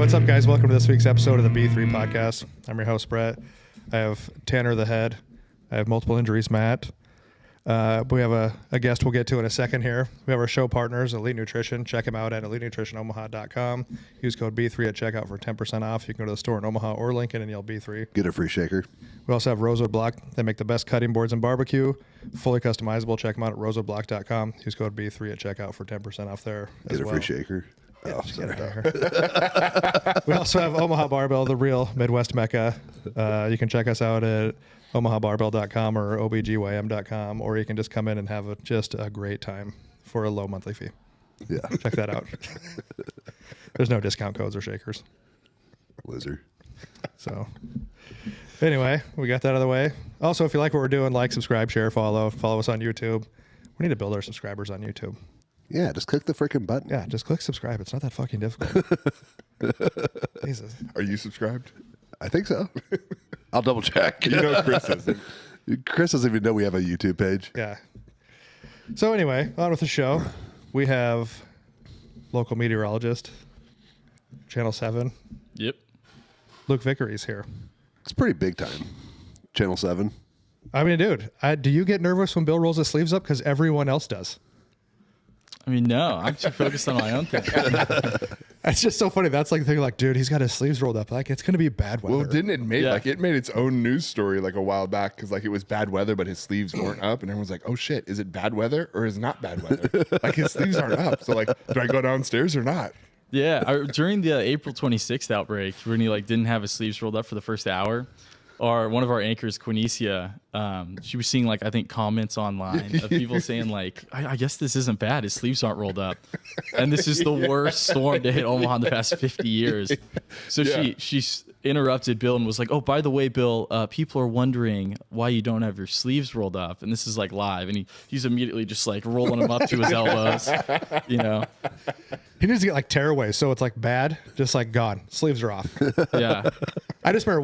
what's up, guys? Welcome to this week's episode of the B3 podcast. I'm your host, Brett. I have Tanner the head. I have multiple injuries, Matt. We have a guest we'll get to in a second here. We have our show partners, Elite Nutrition. Check them out at elitenutritionomaha.com. Use code B3 at checkout for 10% off. You can go to the store in Omaha or Lincoln and yell B3. Get a free shaker. We also have Rosewood Block. They make the best cutting boards and barbecue. Fully customizable. Check them out at rosewoodblock.com. Use code B3 at checkout for 10% off there as well. Get a free shaker. Yeah, we also have Omaha Barbell, the real Midwest Mecca. You can check us out at omahabarbell.com or obgym.com, or you can just come in and have just a great time for a low monthly fee. Yeah. Check that out. There's no discount codes or shakers. Loser. So anyway, we got that out of the way. Also, if you like what we're doing, like, subscribe, share, follow us on YouTube. We need to build our subscribers on YouTube. Yeah, just click the freaking button. Yeah, just click subscribe. It's not that fucking difficult. Jesus. Are you subscribed? I think so. I'll double check. You know Chris isn't. Chris doesn't even know we have a YouTube page. Yeah. So anyway, on with the show. We have local meteorologist, Channel 7. Yep. Luke Vickery's here. It's pretty big time. Channel 7. I mean, dude, do you get nervous when Bill rolls his sleeves up? Because everyone else does. I mean, no, I'm too focused on my own thing. It's just so funny. That's like the thing, like, dude, he's got his sleeves rolled up. Like, it's going to be bad weather. Well, didn't it make Yeah. it made its own news story like a while back because like it was bad weather, but his sleeves weren't up, and everyone's like, "Oh shit, is it bad weather or is it not bad weather?" Like his sleeves aren't up, so like, do I go downstairs or not? Yeah, during the April 26th outbreak, when he like didn't have his sleeves rolled up for the first hour, one of our anchors, Quinicia, she was seeing like I think comments online of people saying like, I guess this isn't bad. His sleeves aren't rolled up, and this is the worst storm to hit Omaha in the past 50 years. So she interrupted Bill and was like, "Oh, by the way, Bill, people are wondering why you don't have your sleeves rolled up, and this is like live." And he's immediately just like rolling them up to his elbows, you know. He needs to get like tearaways, so it's like bad, just like gone. Sleeves are off. Yeah. I just remember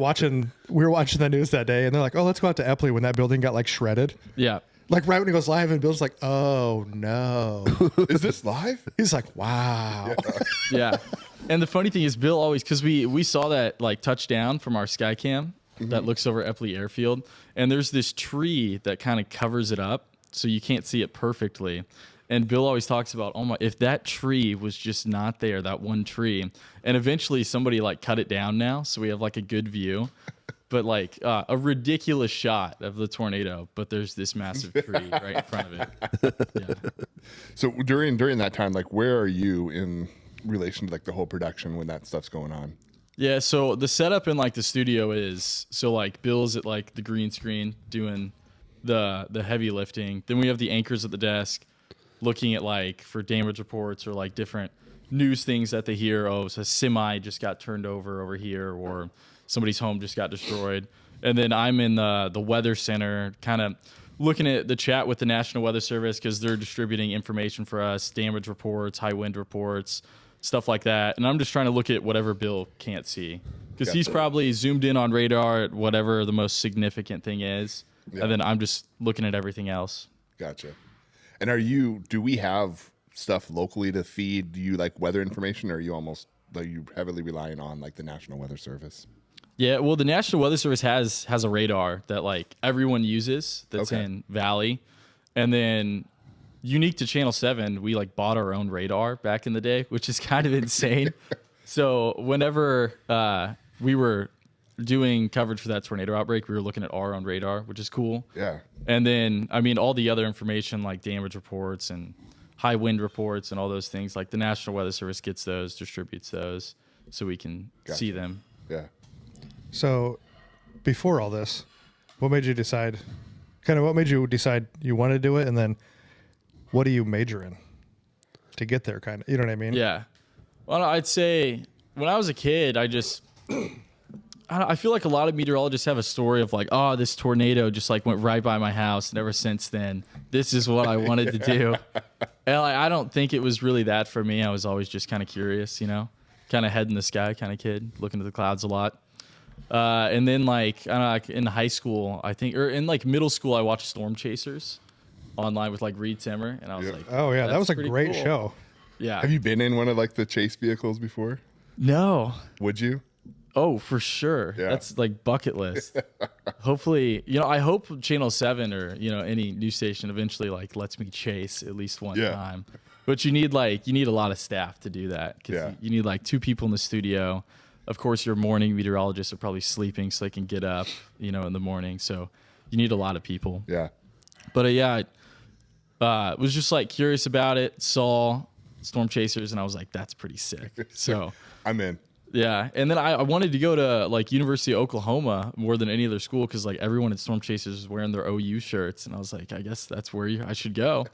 we were watching the news that day, and they're like, "Oh, let's go out to Epley," when that building got like shredded. Yeah. Like right when he goes live, and Bill's like, "Oh no." Is this live? He's like, "Wow." Yeah. And the funny thing is Bill always, because we saw that like touchdown from our sky cam that looks over Epley Airfield, and there's this tree that kind of covers it up so you can't see it perfectly. And Bill always talks about, oh my, if that tree was just not there, that one tree, and eventually somebody like cut it down now, so we have like a good view, but like a ridiculous shot of the tornado, but there's this massive tree right in front of it. Yeah. So during that time, like, where are you in relation to like the whole production when that stuff's going on? Yeah, so the setup in like the studio is, so like Bill's at like the green screen doing the heavy lifting. Then we have the anchors at the desk looking at like for damage reports or like different news things that they hear. Oh, so a semi just got turned over here, or somebody's home just got destroyed. And then I'm in the weather center kind of looking at the chat with the National Weather Service because they're distributing information for us, damage reports, high wind reports, stuff like that. And I'm just trying to look at whatever Bill can't see because he's probably zoomed in on radar at whatever the most significant thing is. Yeah. And then I'm just looking at everything else. Gotcha. And do we have stuff locally to feed you like weather information, or are you heavily relying on like the National Weather Service? Yeah, well, the National Weather Service has a radar that like everyone uses that's in Valley. And then unique to Channel 7, we like bought our own radar back in the day, which is kind of insane. So whenever we were doing coverage for that tornado outbreak, we were looking at our own radar, which is cool. Yeah. And then, I mean, all the other information like damage reports and high wind reports and all those things, like the National Weather Service gets those, distributes those, so we can see them. Yeah. So, before all this, what made you decide you want to do it, and then what do you major in to get there? Kind of, you know what I mean? Yeah. Well, I'd say when I was a kid, I feel like a lot of meteorologists have a story of like, oh, this tornado just like went right by my house, and ever since then, this is what I wanted to do. And I don't think it was really that for me. I was always just kind of curious, you know, kind of head in the sky kind of kid, looking at the clouds a lot. And then like, I don't know, like in high school, I think, or in like middle school, I watched Storm Chasers online with like Reed Timmer, and I was like, oh yeah, that was a great cool. show. Yeah. Have you been in one of like the chase vehicles before? No. Would you? Oh, for sure. Yeah. That's like bucket list. Hopefully, I hope Channel 7 or, any news station eventually like lets me chase at least one Yeah. time. But you need a lot of staff to do that because Yeah. you need like 2 people in the studio. Of course, your morning meteorologists are probably sleeping so they can get up, in the morning. So you need a lot of people. Yeah. But was just like curious about it, saw storm chasers, and I was like, that's pretty sick. So I'm in. yeah, and then I wanted to go to like University of Oklahoma more than any other school because like everyone at Storm Chasers was wearing their OU shirts, and I was like, I guess that's where I should go.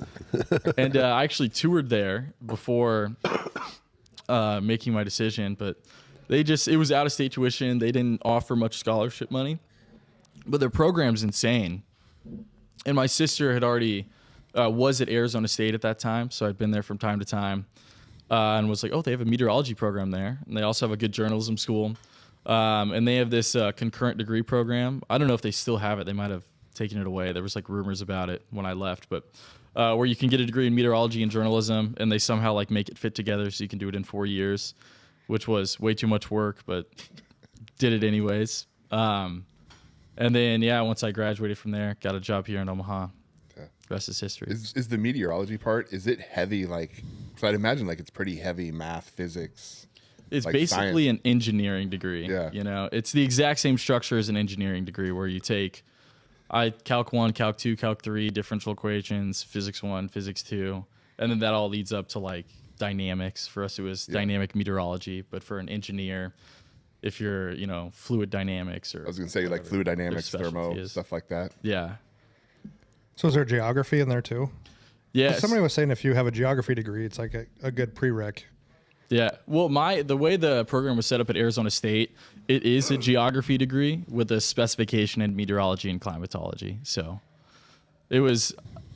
And I actually toured there before making my decision, but it was out of state tuition. They didn't offer much scholarship money, but their program's insane. And my sister had already was at Arizona State at that time, so I'd been there from time to time. And was like, oh, they have a meteorology program there. And they also have a good journalism school. And they have this concurrent degree program. I don't know if they still have it. They might have taken it away. There was like rumors about it when I left. But where you can get a degree in meteorology and journalism, and they somehow like make it fit together so you can do it in 4 years, which was way too much work, but did it anyways. And then, once I graduated from there, got a job here in Omaha. Rest is history. Is the meteorology part, is it heavy? Like, so I'd imagine like it's pretty heavy math, physics. It's like basically science. an engineering degree. Yeah. It's the exact same structure as an engineering degree where you take Calc 1, Calc 2, Calc 3, differential equations, Physics 1, Physics 2, and then that all leads up to like dynamics. For us, it was dynamic meteorology, but for an engineer, if you're, fluid dynamics or I was going to say like fluid dynamics, their thermo, specialty is. stuff like that. Yeah. So is there geography in there too? Yeah. Somebody was saying if you have a geography degree, it's like a good prereq. Yeah. Well, the way the program was set up at Arizona State, it is a geography degree with a specification in meteorology and climatology. So it was,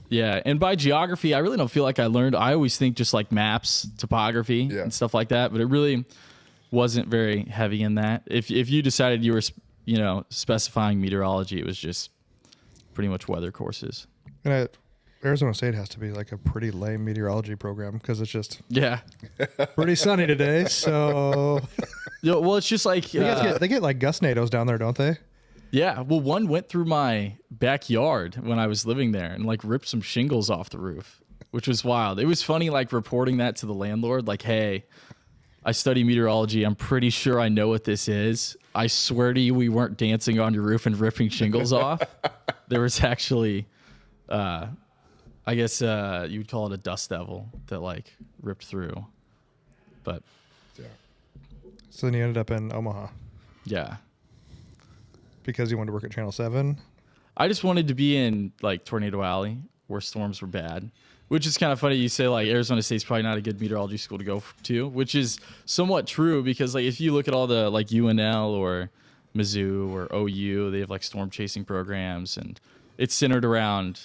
And by geography, I really don't feel like I learned. I always think just like maps, topography, and stuff like that. But it really wasn't very heavy in that. If you decided you were, specifying meteorology, it was just pretty much weather courses. And Arizona State has to be like a pretty lame meteorology program because it's just pretty sunny today. So well, it's just like they get like gustnados down there, don't they? Yeah. Well, one went through my backyard when I was living there and like ripped some shingles off the roof, which was wild. It was funny like reporting that to the landlord, like, hey, I study meteorology. I'm pretty sure I know what this is. I swear to you, we weren't dancing on your roof and ripping shingles off. There was actually, I guess you would call it a dust devil that like ripped through. But so then you ended up in Omaha yeah, because you wanted to work at Channel 7. I just wanted to be in like Tornado Alley where storms were bad, which is kind of funny. You say like Arizona State's probably not a good meteorology school to go to, which is somewhat true because like if you look at all the like UNL or Mizzou or OU, they have like storm chasing programs and it's centered around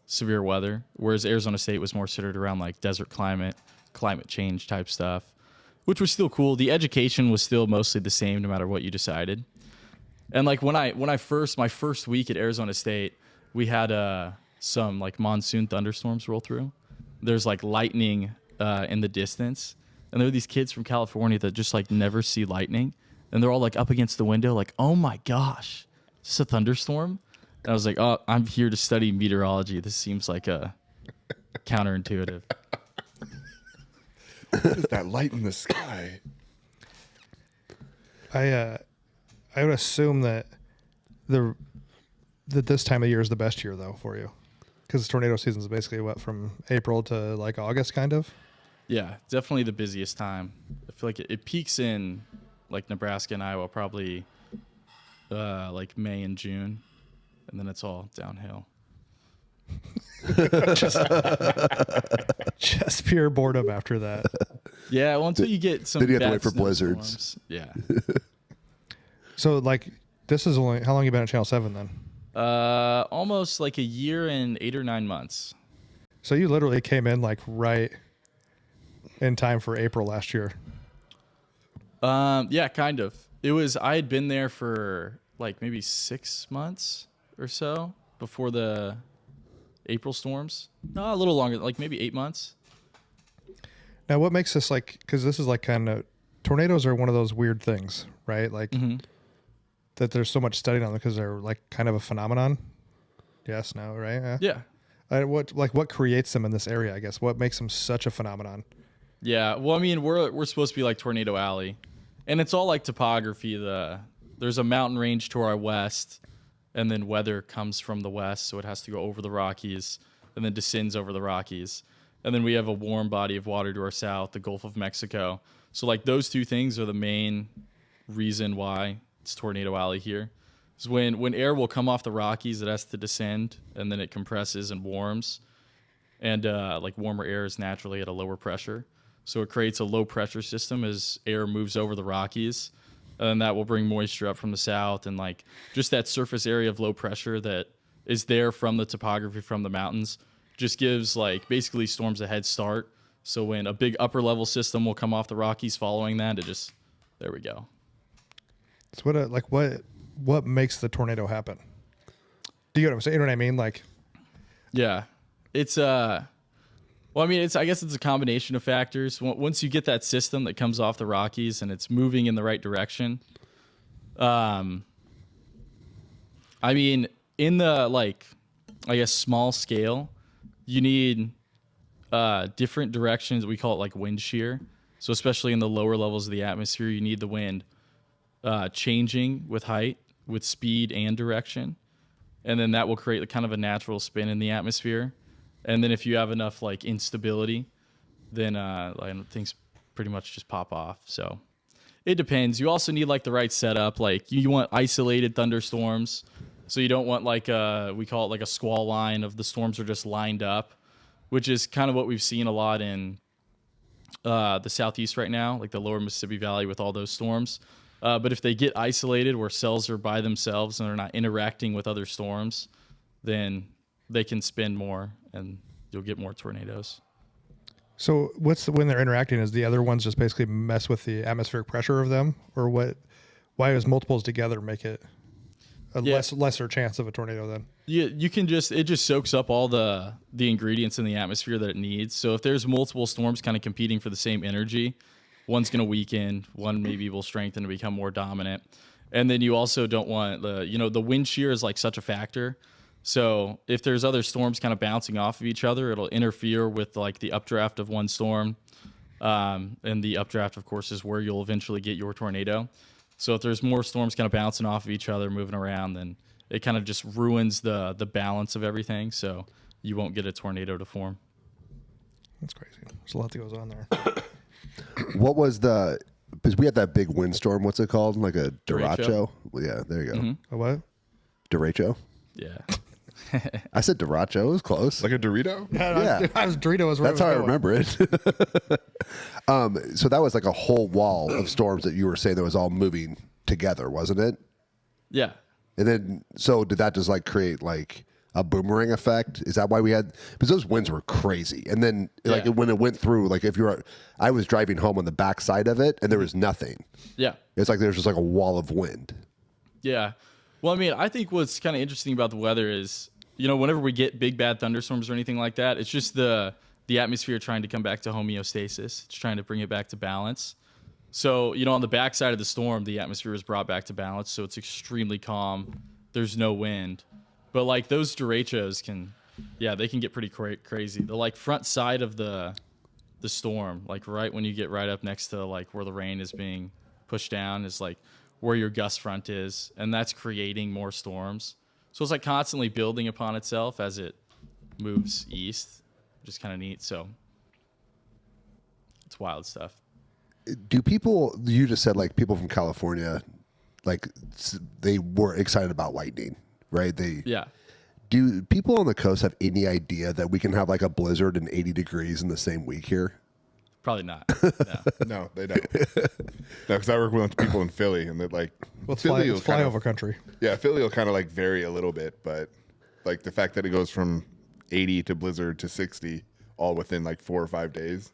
severe weather, whereas Arizona State was more centered around like desert climate change type stuff, which was still cool. The education was still mostly the same no matter what you decided. And like when my first week at Arizona State, we had some like monsoon thunderstorms roll through. There's like lightning in the distance, and there are these kids from California that just like never see lightning, and they're all like up against the window, like, oh my gosh, is this a thunderstorm? And I was like, oh, I'm here to study meteorology. This seems like a counterintuitive. What is that light in the sky? I would assume that this time of year is the best year though for you, because tornado season is basically what, from April to like August, kind of. Yeah, definitely the busiest time. I feel like it peaks in like Nebraska and Iowa probably like May and June, and then it's all downhill. Just pure boredom after that. Yeah, well, until you get some. Then you have to bad wait for blizzards. snowstorms. Yeah. So like this is only, how long you been at Channel 7 then? Almost like a year and 8 or 9 months. So you literally came in like right in time for April last year. Yeah, kind of. I had been there for like maybe 6 months or so before the April storms. No, a little longer, like maybe 8 months. Now what makes this like, because this is like kind of tornadoes are one of those weird things, right? Like Mm-hmm. that there's so much studied on them because they're like kind of a phenomenon. Yes, no, right? Yeah. What creates them in this area? I guess what makes them such a phenomenon. Yeah. Well, I mean, we're supposed to be like Tornado Alley, and it's all like topography. There's a mountain range to our west, and then weather comes from the west, so it has to go over the Rockies, and then descends over the Rockies, and then we have a warm body of water to our south, the Gulf of Mexico. So like those two things are the main reason why it's Tornado Alley here. Is when air will come off the Rockies, it has to descend, and then it compresses and warms, and like warmer air is naturally at a lower pressure. So it creates a low pressure system as air moves over the Rockies, and that will bring moisture up from the south, and like just that surface area of low pressure that is there from the topography from the mountains just gives like basically storms a head start. So when a big upper level system will come off the Rockies following that, there we go. So what makes the tornado happen? Do you get what I'm saying? You know what I mean? Like, Yeah, it's well, I mean, I guess it's a combination of factors. Once you get that system that comes off the Rockies and it's moving in the right direction, I mean, in the like, I guess small scale, you need different directions. We call it like wind shear. So especially in the lower levels of the atmosphere, you need the wind changing with height, with speed and direction, and then that will create kind of a natural spin in the atmosphere. And then if you have enough like instability, then things pretty much just pop off. So it depends. You also need like the right setup. Like you want isolated thunderstorms. So you don't want like we call it like a squall line of the storms are just lined up, which is kind of what we've seen a lot in the southeast right now, like the lower Mississippi Valley with all those storms. But if they get isolated where cells are by themselves and they're not interacting with other storms, then they can spin more and you'll get more tornadoes. so when they're interacting? Is the other ones just basically mess with the atmospheric pressure of them, or what? Why does multiples together make it a lesser chance of a tornado then? You can it just soaks up all the ingredients in the atmosphere that it needs. So if there's multiple storms kind of competing for the same energy, one's going to weaken, one maybe will strengthen and become more dominant. And then you also don't want the wind shear is like such a factor. So if there's other storms kind of bouncing off of each other, it'll interfere with like the updraft of one storm. And the updraft, of course, is where you'll eventually get your tornado. So if there's more storms kind of bouncing off of each other, moving around, then it kind of just ruins the balance of everything. So you won't get a tornado to form. That's crazy. There's a lot that goes on there. What was because we had that big windstorm. What's it called? Like a Derecho. derecho? Well, yeah, there you go. Mm-hmm. A what? Derecho. Yeah. I said derecho. It was close. Like a Dorito? Yeah. I was Dorito. That's how I remember it. So that was like a whole wall of storms that you were saying that was all moving together, wasn't it? Yeah. And then, so did that just like create like a boomerang effect? Is that why we had, because those winds were crazy. And then like Yeah. when it went through, like I was driving home on the back side of it and there was nothing. Yeah. It's like there's just like a wall of wind. Yeah. Well, I mean, I think what's kind of interesting about the weather is, whenever we get big bad thunderstorms or anything like that, it's just the atmosphere trying to come back to homeostasis. It's trying to bring it back to balance. So, on the backside of the storm, the atmosphere is brought back to balance. So it's extremely calm. There's no wind. But like those derechos they can get pretty crazy. The like front side of the storm, like right when you get right up next to like where the rain is being pushed down is like where your gust front is. And that's creating more storms. So it's like constantly building upon itself as it moves east, which is kind of neat. So it's wild stuff. Do people, you just said like people from California, like they were excited about lightning, right? Yeah. Do people on the coast have any idea that we can have like a blizzard and 80 degrees in the same week here? Probably not. No. No, they don't. No, because I work with people in Philly, and they're like, Well, it's Philly will kind of- flyover country. Yeah, Philly will kind of like vary a little bit, but like the fact that it goes from 80 to blizzard to 60 all within like 4 or 5 days,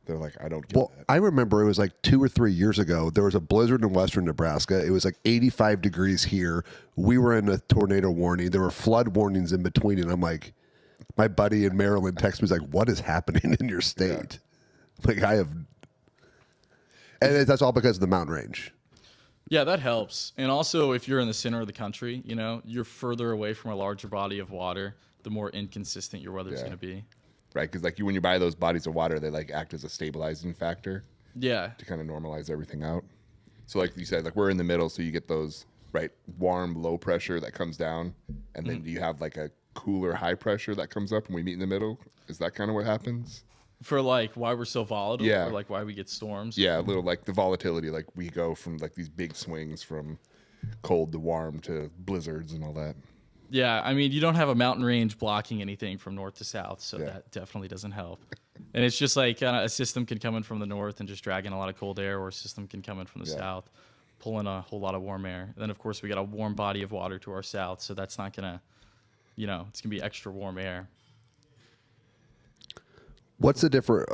they're like, I don't get Well, that. I remember it was like 2 or 3 years ago. There was a blizzard in western Nebraska. It was like 85 degrees here. We were in a tornado warning. There were flood warnings in between. And I'm like, my buddy in Maryland texts me, he's like, what is happening in your state? Like, I have. And that's all because of the mountain range. Yeah, that helps. And also, if you're in the center of the country, you're further away from a larger body of water, the more inconsistent your weather is going to be. Right, because like when you buy those bodies of water, they like act as a stabilizing factor Yeah. to kind of normalize everything out. So like you said, like we're in the middle, so you get those warm low pressure that comes down, and then you have like a cooler high pressure that comes up, and we meet in the middle. Is that kind of what happens? For like why we're so volatile, Yeah. or like why we get storms. Yeah, a little like the volatility, like we go from like these big swings from cold to warm to blizzards and all that. Yeah, I mean, you don't have a mountain range blocking anything from north to south, so Yeah. that definitely doesn't help. And it's just like a system can come in from the north and just drag in a lot of cold air, or a system can come in from the south, pull in a whole lot of warm air. And then, of course, we got a warm body of water to our south, so that's not going to, it's going to be extra warm air. What's the difference?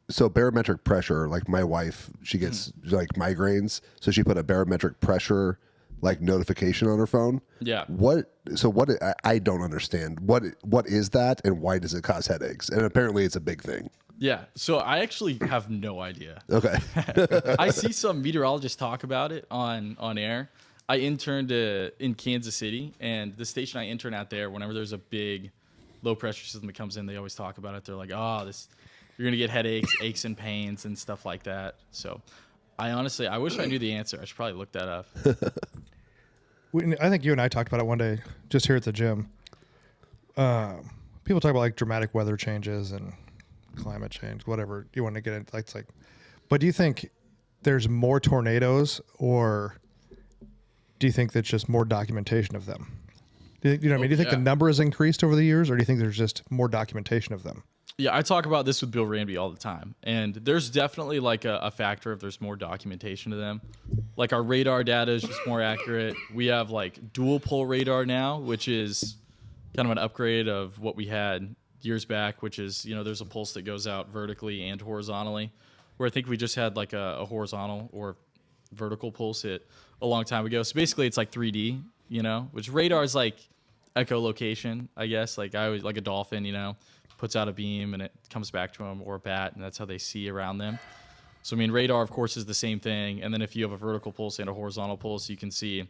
So barometric pressure, like my wife, she gets like migraines, so she put a barometric pressure like notification on her phone. Yeah. I don't understand. What is that, and why does it cause headaches? And apparently it's a big thing. Yeah, so I actually have no idea. Okay. I see some meteorologists talk about it on air. I interned in Kansas City, and the station I intern at there, whenever there's a big low pressure system that comes in, they always talk about it. They're like, you're going to get headaches, aches and pains and stuff like that. So I wish I knew the answer. I should probably look that up. I think you and I talked about it one day just here at the gym. People talk about like dramatic weather changes and climate change, whatever you want to get into. But do you think there's more tornadoes, or do you think that's just more documentation of them? You know what I mean? Do you think the number has increased over the years, or do you think there's just more documentation of them? Yeah, I talk about this with Bill Ranby all the time, and there's definitely like a factor if there's more documentation of them. Like our radar data is just more accurate. We have like dual pole radar now, which is kind of an upgrade of what we had years back, which is, there's a pulse that goes out vertically and horizontally, where I think we just had like a horizontal or vertical pulse hit a long time ago. So basically it's like 3D, which radar is like echolocation, I guess. Like like a dolphin, puts out a beam and it comes back to them, or a bat, and that's how they see around them. So, I mean, radar, of course, is the same thing. And then if you have a vertical pulse and a horizontal pulse, you can see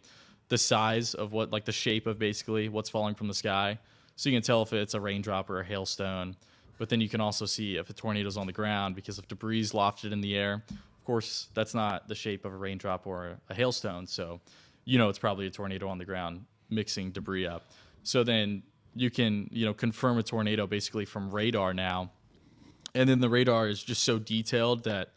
the size of the shape of basically what's falling from the sky. So you can tell if it's a raindrop or a hailstone. But then you can also see if a tornado's on the ground, because if debris is lofted in the air, of course, that's not the shape of a raindrop or a hailstone. So, it's probably a tornado on the ground mixing debris up. So then you can, confirm a tornado basically from radar now. And then the radar is just so detailed that,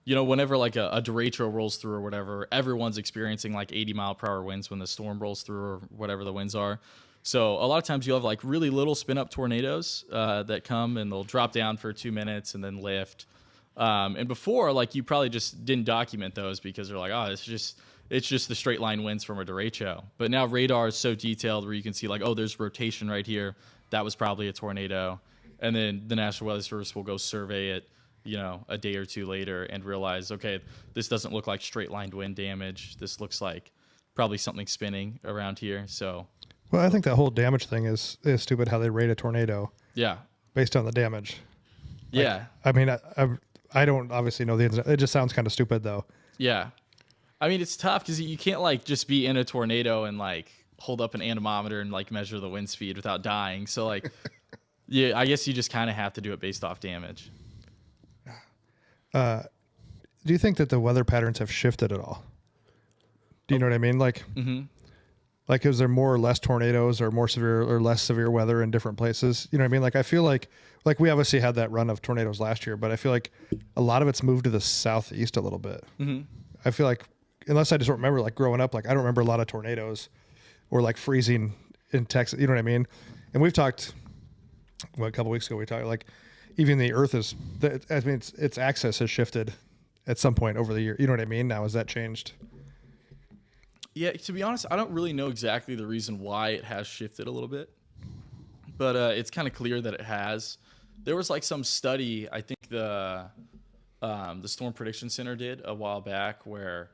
whenever like a derecho rolls through or whatever, everyone's experiencing like 80-mile-per-hour winds when the storm rolls through, or whatever the winds are. So a lot of times you'll have like really little spin-up tornadoes that come, and they'll drop down for 2 minutes and then lift. And before, like, you probably just didn't document those because they're like, it's just the straight line winds from a derecho. But now radar is so detailed where you can see like, there's rotation right here. That was probably a tornado. And then the National Weather Service will go survey it, a day or two later, and realize, okay, this doesn't look like straight line wind damage. This looks like probably something spinning around here. So, well, I think that whole damage thing is stupid, how they rate a tornado yeah, based on the damage. yeah, I mean, I don't obviously know the ins. It just sounds kind of stupid, though. yeah. I mean, it's tough because you can't like just be in a tornado and like hold up an anemometer and like measure the wind speed without dying. So like, yeah, I guess you just kind of have to do it based off damage. Do you think that the weather patterns have shifted at all? Do you know what I mean? Like, like, is there more or less tornadoes, or more severe or less severe weather in different places? You know what I mean? Like, I feel like we obviously had that run of tornadoes last year, but I feel like a lot of it's moved to the southeast a little bit. I feel like, unless I just don't remember, like growing up, like I don't remember a lot of tornadoes or like freezing in Texas. You know what I mean? And we've talked, a couple weeks ago, we talked like even the Earth its axis has shifted at some point over the year. You know what I mean? Now, has that changed? Yeah, to be honest, I don't really know exactly the reason why it has shifted a little bit, but it's kind of clear that it has. There was like some study, I think the Storm Prediction Center did a while back, where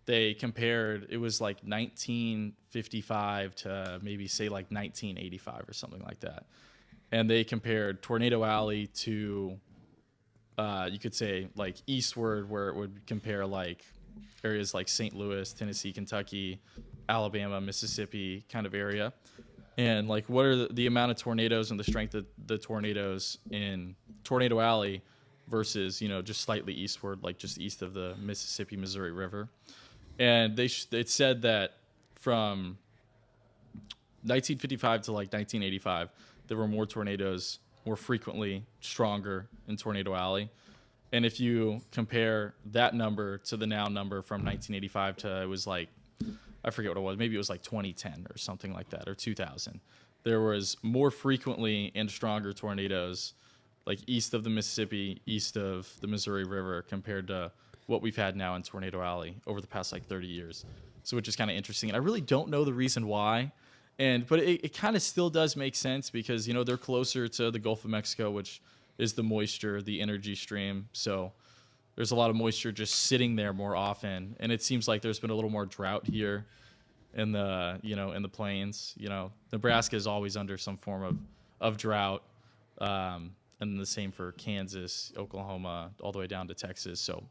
they compared, it was like 1955 to maybe say like 1985 or something like that. And they compared Tornado Alley to you could say like eastward, where it would compare like areas like St. Louis, Tennessee, Kentucky, Alabama, Mississippi kind of area. And like, what are the amount of tornadoes and the strength of the tornadoes in Tornado Alley versus, just slightly eastward, like just east of the Mississippi, Missouri River. And it said that from 1955 to like 1985, there were more tornadoes, more frequently, stronger in Tornado Alley. And if you compare that number to the now number from 1985 to, it was like, I forget what it was, maybe it was like 2010 or something like that, or 2000. There was more frequently and stronger tornadoes like east of the Mississippi, east of the Missouri River, compared to what we've had now in Tornado Alley over the past like 30 years. So which is kind of interesting. And I really don't know the reason why. But it kind of still does make sense because, they're closer to the Gulf of Mexico, which is the moisture, the energy stream. So there's a lot of moisture just sitting there more often. And it seems like there's been a little more drought here in the, in the plains. Nebraska is always under some form of drought. And the same for Kansas, Oklahoma, all the way down to Texas. So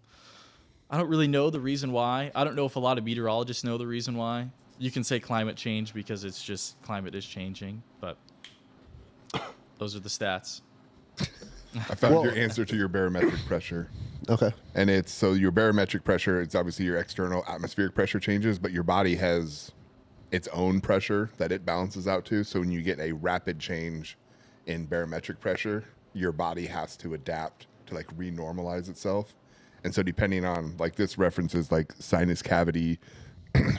I don't really know the reason why. I don't know if a lot of meteorologists know the reason why. You can say climate change because it's just climate is changing, but those are the stats. I found your answer to your barometric pressure. Okay. And so your barometric pressure, it's obviously your external atmospheric pressure changes, but your body has its own pressure that it balances out to. So when you get a rapid change in barometric pressure, your body has to adapt to like renormalize itself. And so depending on like this references like sinus cavity,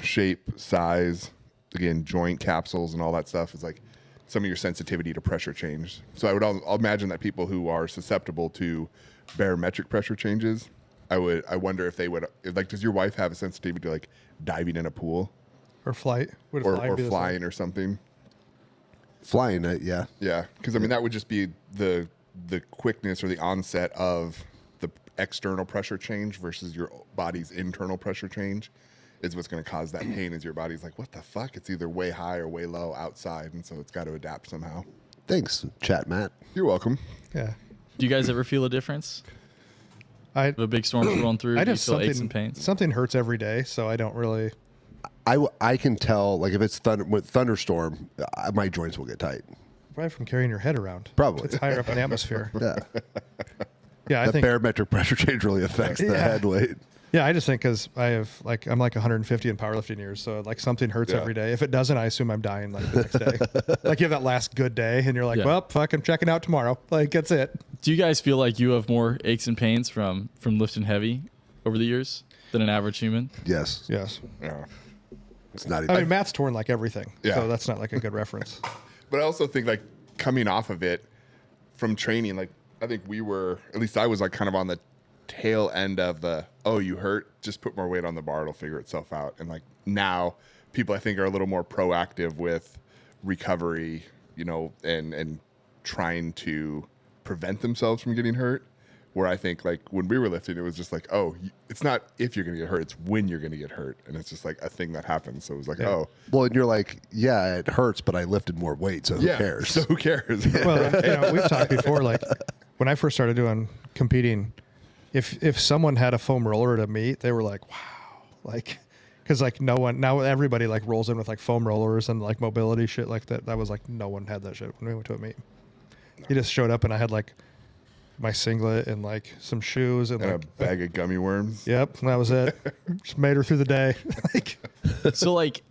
shape, size, again, joint capsules and all that stuff is like some of your sensitivity to pressure change. So I'll imagine that people who are susceptible to barometric pressure changes, I wonder if they would, like, does your wife have a sensitivity to like diving in a pool Or flight? Would or flying be the flying same? or something? Flying, yeah. Yeah, because I mean that would just be the quickness or the onset of the external pressure change versus your body's internal pressure change is what's going to cause that pain. Is your body's like, what the fuck? It's either way high or way low outside, and so it's got to adapt somehow. Thanks, chat, Matt. You're welcome. Yeah. Do you guys ever feel a difference? I If a big storm's rolling through, I do you just feel aches and something pains? something hurts every day, so I don't really. I can tell, like, if it's with thunderstorm, my joints will get tight. Probably from carrying your head around. Probably. It's higher up in the atmosphere. Yeah. Yeah, I That think. barometric pressure change really affects the Yeah. head weight. Yeah, I just think because I'm like 150 in powerlifting years, so like something hurts Yeah. every day. If it doesn't, I assume I'm dying like the next day. Like you have that last good day, and you're like, Yeah. well, fuck, I'm checking out tomorrow. Like that's it. Do you guys feel like you have more aches and pains from lifting heavy over the years than an average human? Yes. Yes. Yeah. It's not I mean, Matt's torn like everything, Yeah. so that's not like a good reference. But I also think like coming off of it from training, like I think we were, at least I was like kind of on the tail end of the, oh, you hurt, just put more weight on the bar, it'll figure itself out. And like now people I think are a little more proactive with recovery, and trying to prevent themselves from getting hurt. Where I think like when we were lifting, it was just like, oh, it's not if you're going to get hurt, it's when you're going to get hurt. And it's just like a thing that happens. So it was like, Yeah. oh, Well, and you're like, yeah, it hurts, but I lifted more weight, so who yeah, cares? so who cares? Well, we've talked before. Like when I first started doing competing, if someone had a foam roller to meet, they were like, wow, like because like no one now everybody like rolls in with like foam rollers and like mobility shit like that. That was like no one had that shit when we went to a meet. He just showed up and I had like my singlet and like some shoes and And like a bag of gummy worms. yep, and that was it. Just made her through the day. Like So like,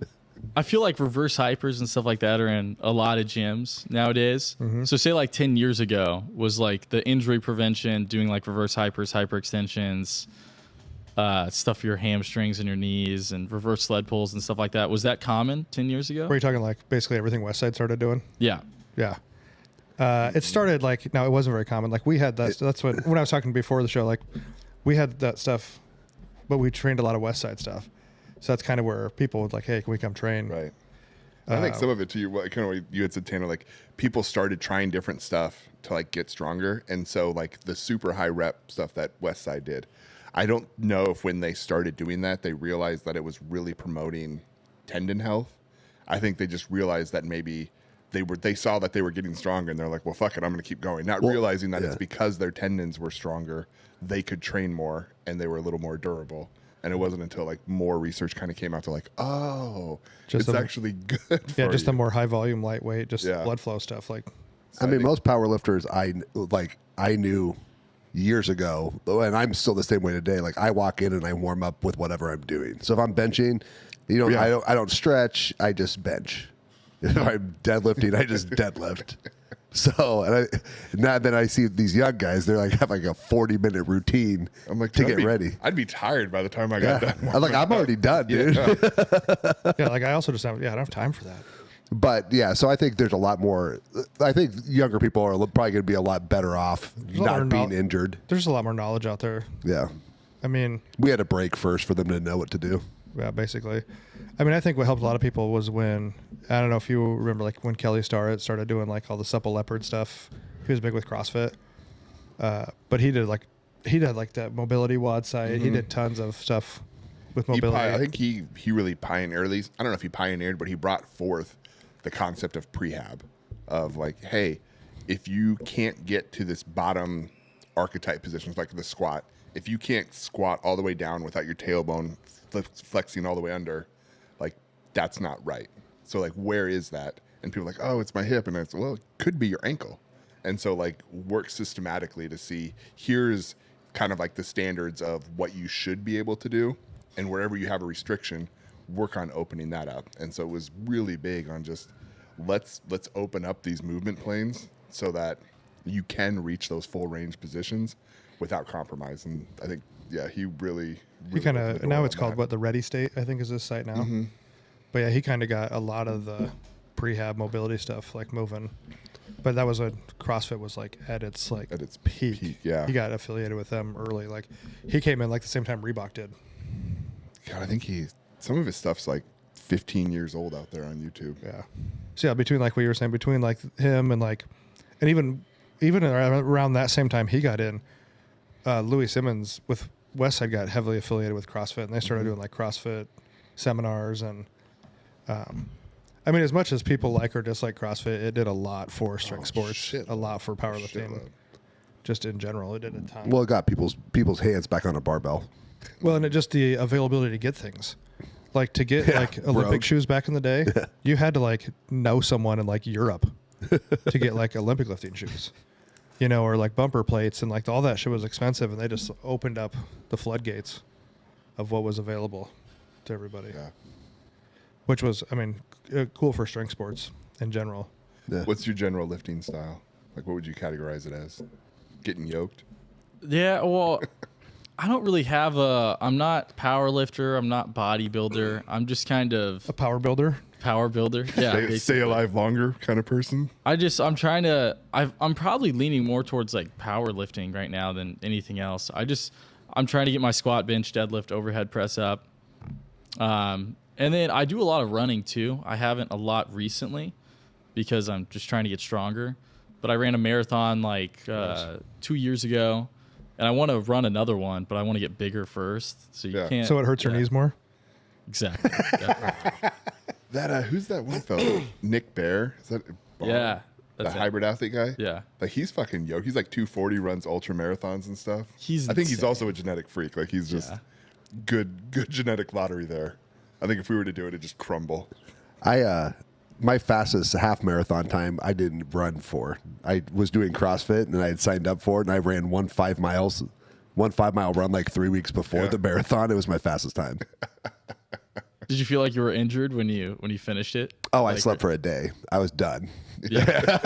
I feel like reverse hypers and stuff like that are in a lot of gyms nowadays. So say like 10 years ago was like the injury prevention, doing like reverse hypers, hyperextensions, stuff for your hamstrings and your knees and reverse sled pulls and stuff like that. Was that common 10 years ago? were you talking like basically everything Westside started doing? Yeah. Yeah. It started like, no, it wasn't very common. Like we had that. That's what, when I was talking before the show, like we had that stuff, but we trained a lot of West Side stuff. So that's kind of where people would like, hey, can we come train? Right. I think some of it too, kind of what you had said, Tanner, like people started trying different stuff to like get stronger. And so like the super high rep stuff that Westside did, I don't know if when they started doing that, they realized that it was really promoting tendon health. I think they just realized that maybe they saw that they were getting stronger, and they're like, well, fuck it, I'm going to keep going, not realizing that it's because their tendons were stronger, they could train more, and they were a little more durable. And it wasn't until like more research kind of came out to like, oh, it's actually good. Yeah, just you. the more high volume, lightweight, just blood flow stuff. Like, I mean, most power lifters I knew years ago, and I'm still the same way today. Like, I walk in and I warm up with whatever I'm doing. So if I'm benching, I don't stretch, I just bench. If I'm deadlifting, I just deadlift. So, now that I see these young guys, they're like have like a 40-minute routine. I'm like, to get ready. I'd be tired by the time I got done. I'm like, I'm already done, dude. yeah, like I also just have, I don't have time for that. But yeah, so I think there's a lot more. I think younger people are probably going to be a lot better off not being injured. There's a lot more knowledge out there. Yeah. I mean, we had a break first for them to know what to do. Yeah, basically. I mean, I think what helped a lot of people was when, I don't know if you remember, like when Kelly started doing like all the supple leopard stuff. He was big with CrossFit. But he did like that mobility WOD site. Mm-hmm. He did tons of stuff with mobility. I think he really pioneered, at least, I don't know if he pioneered, but he brought forth the concept of prehab, of like, hey, if you can't get to this bottom archetype positions like the squat, if you can't squat all the way down without your tailbone flexing all the way under, like, that's not right. So like, where is that? And people are like, oh, it's my hip. And it's, well, it could be your ankle. And so like, work systematically to see, here's kind of like the standards of what you should be able to do. And wherever you have a restriction, work on opening that up. And so it was really big on just, let's open up these movement planes so that you can reach those full range positions without compromise. And I think, yeah, he really he kind of, now it's called the Ready State, I think is his site now. Mm-hmm. But yeah, he kind of got a lot of the prehab mobility stuff like moving. But that was when CrossFit was like at its peak. Yeah, he got affiliated with them early. Like he came in like the same time Reebok did. God, I think some of his stuff's like 15 years old out there on YouTube. Yeah. So yeah, between like what you were saying, between like him and like, and even around that same time he got in, Louis Simmons with Westside got heavily affiliated with CrossFit, and they started doing like CrossFit seminars. And I mean, as much as people like or dislike CrossFit, it did a lot for strength sports, a lot for powerlifting, just in general. It did a ton. Well, it got people's hands back on a barbell. Well, and it just the availability to get things. Like to get like Olympic shoes back in the day, you had to like know someone in like Europe to get like Olympic lifting shoes, you know, or like bumper plates, and like all that shit was expensive, and they just opened up the floodgates of what was available to everybody. Yeah. Which was, I mean, cool for strength sports in general. Yeah. What's your general lifting style? Like, what would you categorize it as? Getting yoked? Yeah, well, I don't really have I'm not power lifter. I'm not bodybuilder. I'm just kind of a power builder. Power builder. Yeah. Stay alive longer kind of person. I'm trying to, I'm probably leaning more towards like powerlifting right now than anything else. I'm trying to get my squat, bench, deadlift, overhead press up. And then I do a lot of running too. I haven't a lot recently because I'm just trying to get stronger. But I ran a marathon like 2 years ago. And I want to run another one, but I want to get bigger first. So you can't. So it hurts your knees more? Exactly. That who's that one fellow? Nick Bear? Is that yeah. The hybrid athlete guy? Yeah. Like he's fucking yoked. He's like 240, runs ultra marathons and stuff. I think he's also a genetic freak. Like he's just good genetic lottery there. I think if we were to do it, it'd just crumble. My fastest half marathon time I didn't run for. I was doing CrossFit and I had signed up for it, and I ran one 5 mile run like 3 weeks before the marathon. It was my fastest time. Did you feel like you were injured when you finished it? Oh, I slept for a day. I was done. Yeah.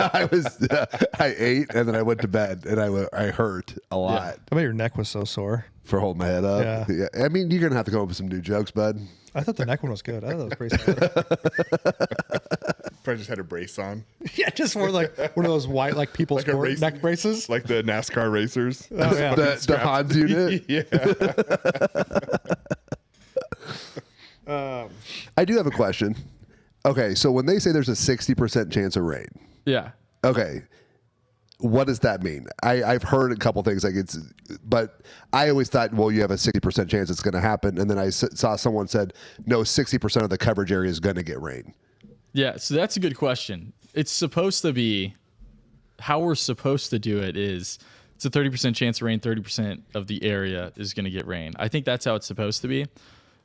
I ate and then I went to bed, and I hurt a lot. Yeah. I bet your neck was so sore for holding my head up. Yeah. I mean, you're gonna have to come up with some new jokes, bud. I thought the neck one was good. I thought that was pretty solid. Probably just had a brace on. Yeah, just more like one of those white like people's like neck braces, like the NASCAR racers. Oh yeah, the Hans unit. Yeah. I do have a question. Okay, so when they say there's a 60% chance of rain, okay, what does that mean? I've heard a couple things but I always thought, well, you have a 60% chance it's going to happen, and then I saw someone said, no, 60% of the coverage area is going to get rain. Yeah, so that's a good question. it's supposed to be how we're supposed to do it is it's a 30% chance of rain, 30% of the area is going to get rain. I think that's how it's supposed to be.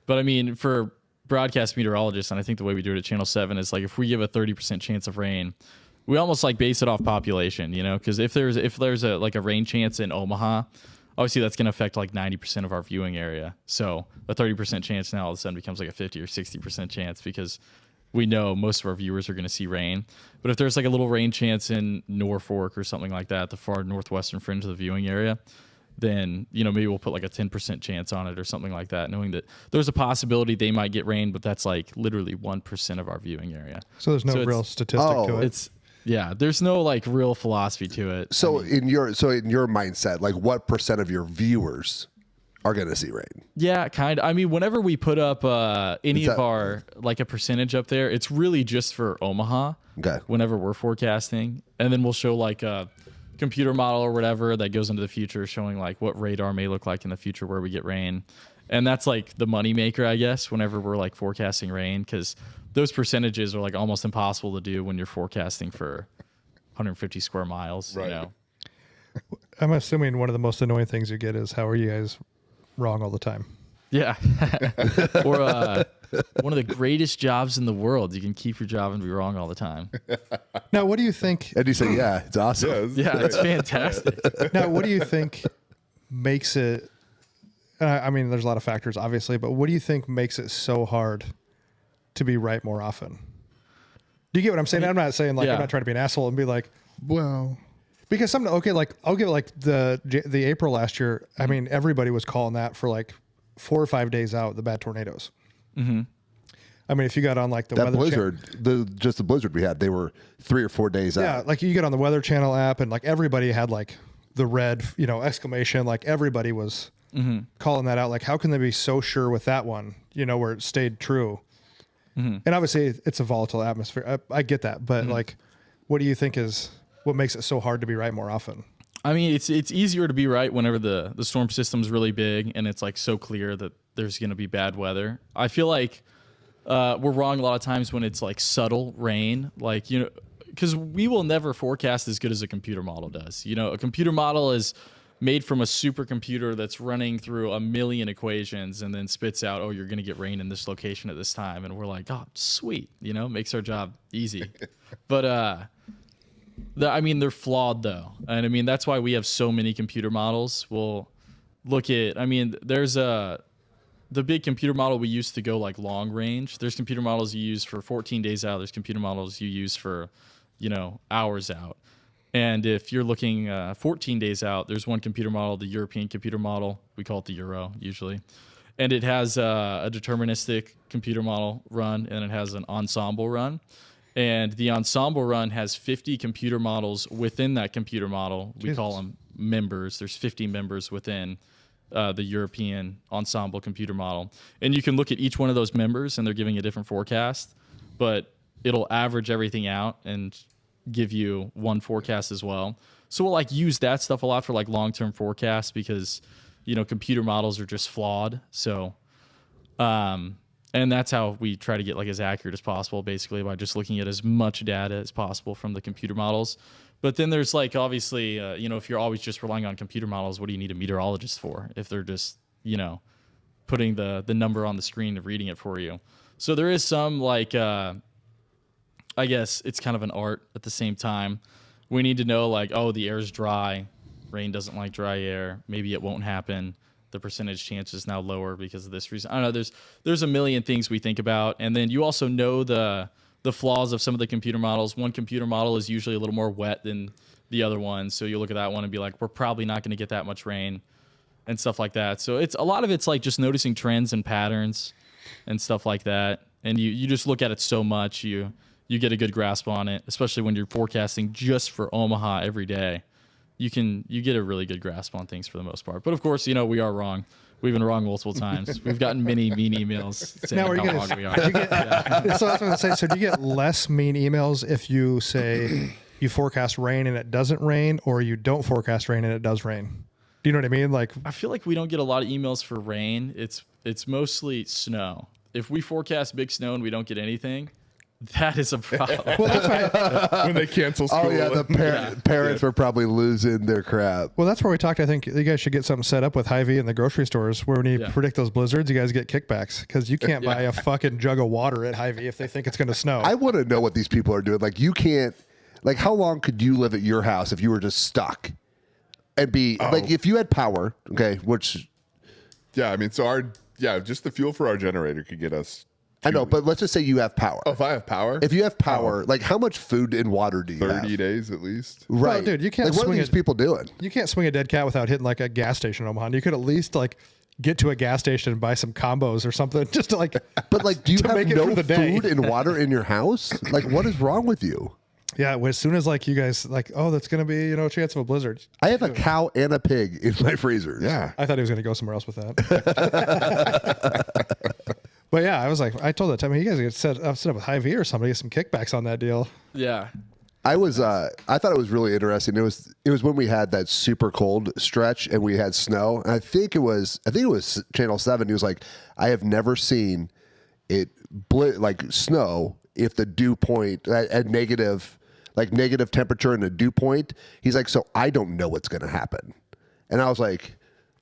But I mean, for broadcast meteorologists, and I think the way we do it at Channel 7 is like if we give a 30% chance of rain, we almost like base it off population, you know, because if there's a like a rain chance in Omaha, obviously that's going to affect like 90% of our viewing area. So a 30% chance now all of a sudden becomes like a 50 or 60% chance because we know most of our viewers are going to see rain. But if there's like a little rain chance in Norfolk or something like that, the far northwestern fringe of the viewing area, then, you know, maybe we'll put like a 10% chance on it or something like that, knowing that there's a possibility they might get rain, but that's like literally 1% of our viewing area. So there's no real statistic to it. Yeah, there's no like real philosophy to it. So in your mindset, like what percent of your viewers are going to see rain? Yeah, kind of. I mean, whenever we put up any of our like a percentage up there, it's really just for Omaha. Okay. Whenever we're forecasting, and then we'll show like a computer model or whatever that goes into the future, showing like what radar may look like in the future where we get rain, and that's like the money maker, I guess. Whenever we're like forecasting rain, because those percentages are like almost impossible to do when you're forecasting for 150 square miles. Right. You know? I'm assuming one of the most annoying things you get is how are you guys wrong all the time? Yeah. Or one of the greatest jobs in the world. You can keep your job and be wrong all the time. Now, what do you think? And you say, yeah, it's awesome. Yeah, it's fantastic. Now, what do you think makes it? I mean, there's a lot of factors, obviously, but what do you think makes it so hard to be right more often? Do you get what I'm saying? I'm not saying like I'm not trying to be an asshole and be like, Well, because some like I'll give it like the April last year. I mean, everybody was calling that for like 4 or 5 days out, the bad tornadoes. Mm-hmm. I mean, if you got on like the That weather blizzard, the blizzard we had, they were 3 or 4 days out. yeah, like you get on the Weather Channel app and like everybody had like the red, you know, exclamation, like everybody was calling that out. Like, how can they be so sure with that one, you know, where it stayed true? And obviously it's a volatile atmosphere. I get that, but like, what do you think is what makes it so hard to be right more often? I mean, it's easier to be right whenever the storm system's really big and it's like so clear that there's going to be bad weather. I feel like we're wrong a lot of times when it's like subtle rain, like, you know, because we will never forecast as good as a computer model does. You know, a computer model is made from a supercomputer that's running through a million equations and then spits out, oh, you're going to get rain in this location at this time. And we're like, oh, sweet. You know, makes our job easy. But, I mean, they're flawed though. And I mean, that's why we have so many computer models. We'll look at, I mean, there's the big computer model we use to go like long range. There's computer models you use for 14 days out. There's computer models you use for, you know, hours out. And if you're looking 14 days out, there's one computer model, the European computer model. We call it the Euro usually. And it has a deterministic computer model run, and it has an ensemble run. And the ensemble run has 50 computer models within that computer model. We call them members. There's 50 members within the European ensemble computer model. And you can look at each one of those members, and they're giving a different forecast. But it'll average everything out and give you one forecast as well. So we'll like use that stuff a lot for like long-term forecasts because, you know, computer models are just flawed. So, and that's how we try to get like as accurate as possible, basically by just looking at as much data as possible from the computer models. But then there's like, obviously, you know, if you're always just relying on computer models, what do you need a meteorologist for? If they're just, you know, putting the number on the screen and reading it for you. So there is some like, I guess it's kind of an art at the same time. We need to know like, oh, the air's dry. Rain doesn't like dry air. Maybe it won't happen. The percentage chance is now lower because of this reason. I don't know. There's a million things we think about. And then you also know the flaws of some of the computer models. One computer model is usually a little more wet than the other one. So you look at that one and be like, we're probably not going to get that much rain and stuff like that. So it's a lot of it's like just noticing trends and patterns and stuff like that. And you just look at it so much, you get a good grasp on it, especially when you're forecasting just for Omaha every day. You get a really good grasp on things for the most part. But of course, you know, we are wrong. We've been wrong multiple times. We've gotten many mean emails saying Now, how wrong we are. So that's what I say. So do you get less mean emails if you say you forecast rain and it doesn't rain, or you don't forecast rain and it does rain? Do you know what I mean? Like, I feel like we don't get a lot of emails for rain. It's mostly snow. If we forecast big snow and we don't get anything, That is a problem. Well, that's why. when they cancel school. Oh yeah, the parents were probably losing their crap. Well, that's where we talked. I think you guys should get something set up with Hy-Vee in the grocery stores where when you Yeah. predict those blizzards, you guys get kickbacks because you can't buy a fucking jug of water at Hy-Vee if they think it's going to snow. I want to know what these people are doing. Like you can't. Like how long could you live at your house if you were just stuck and be like if you had power? Okay, which Yeah, I mean, just the fuel for our generator could get us. I know, but let's just say you have power. Oh, if I have power, If you have power, like how much food and water do you 30 have? days at least. Right, Well, dude, you can't Like, what are swing these it- people doing? You can't swing a dead cat without hitting like a gas station in Omaha. You could at least like get to a gas station and buy some combos or something just to like. But like, do you To have make it no through the day. food and water in your house? Like, what is wrong with you? Yeah, as soon as like you guys like, oh, that's gonna be a chance of a blizzard. I have a cow and a pig in my freezers. Yeah. I thought he was gonna go somewhere else with that. But yeah, I was like, I told that time, you guys get set up with Hy-Vee or somebody, get some kickbacks on that deal. Yeah. I thought it was really interesting. It was when we had that super cold stretch and we had snow. And I think it was Channel 7. He was like, I have never seen it like snow if the dew point at negative temperature and a dew point. He's like, so I don't know what's going to happen. And I was like,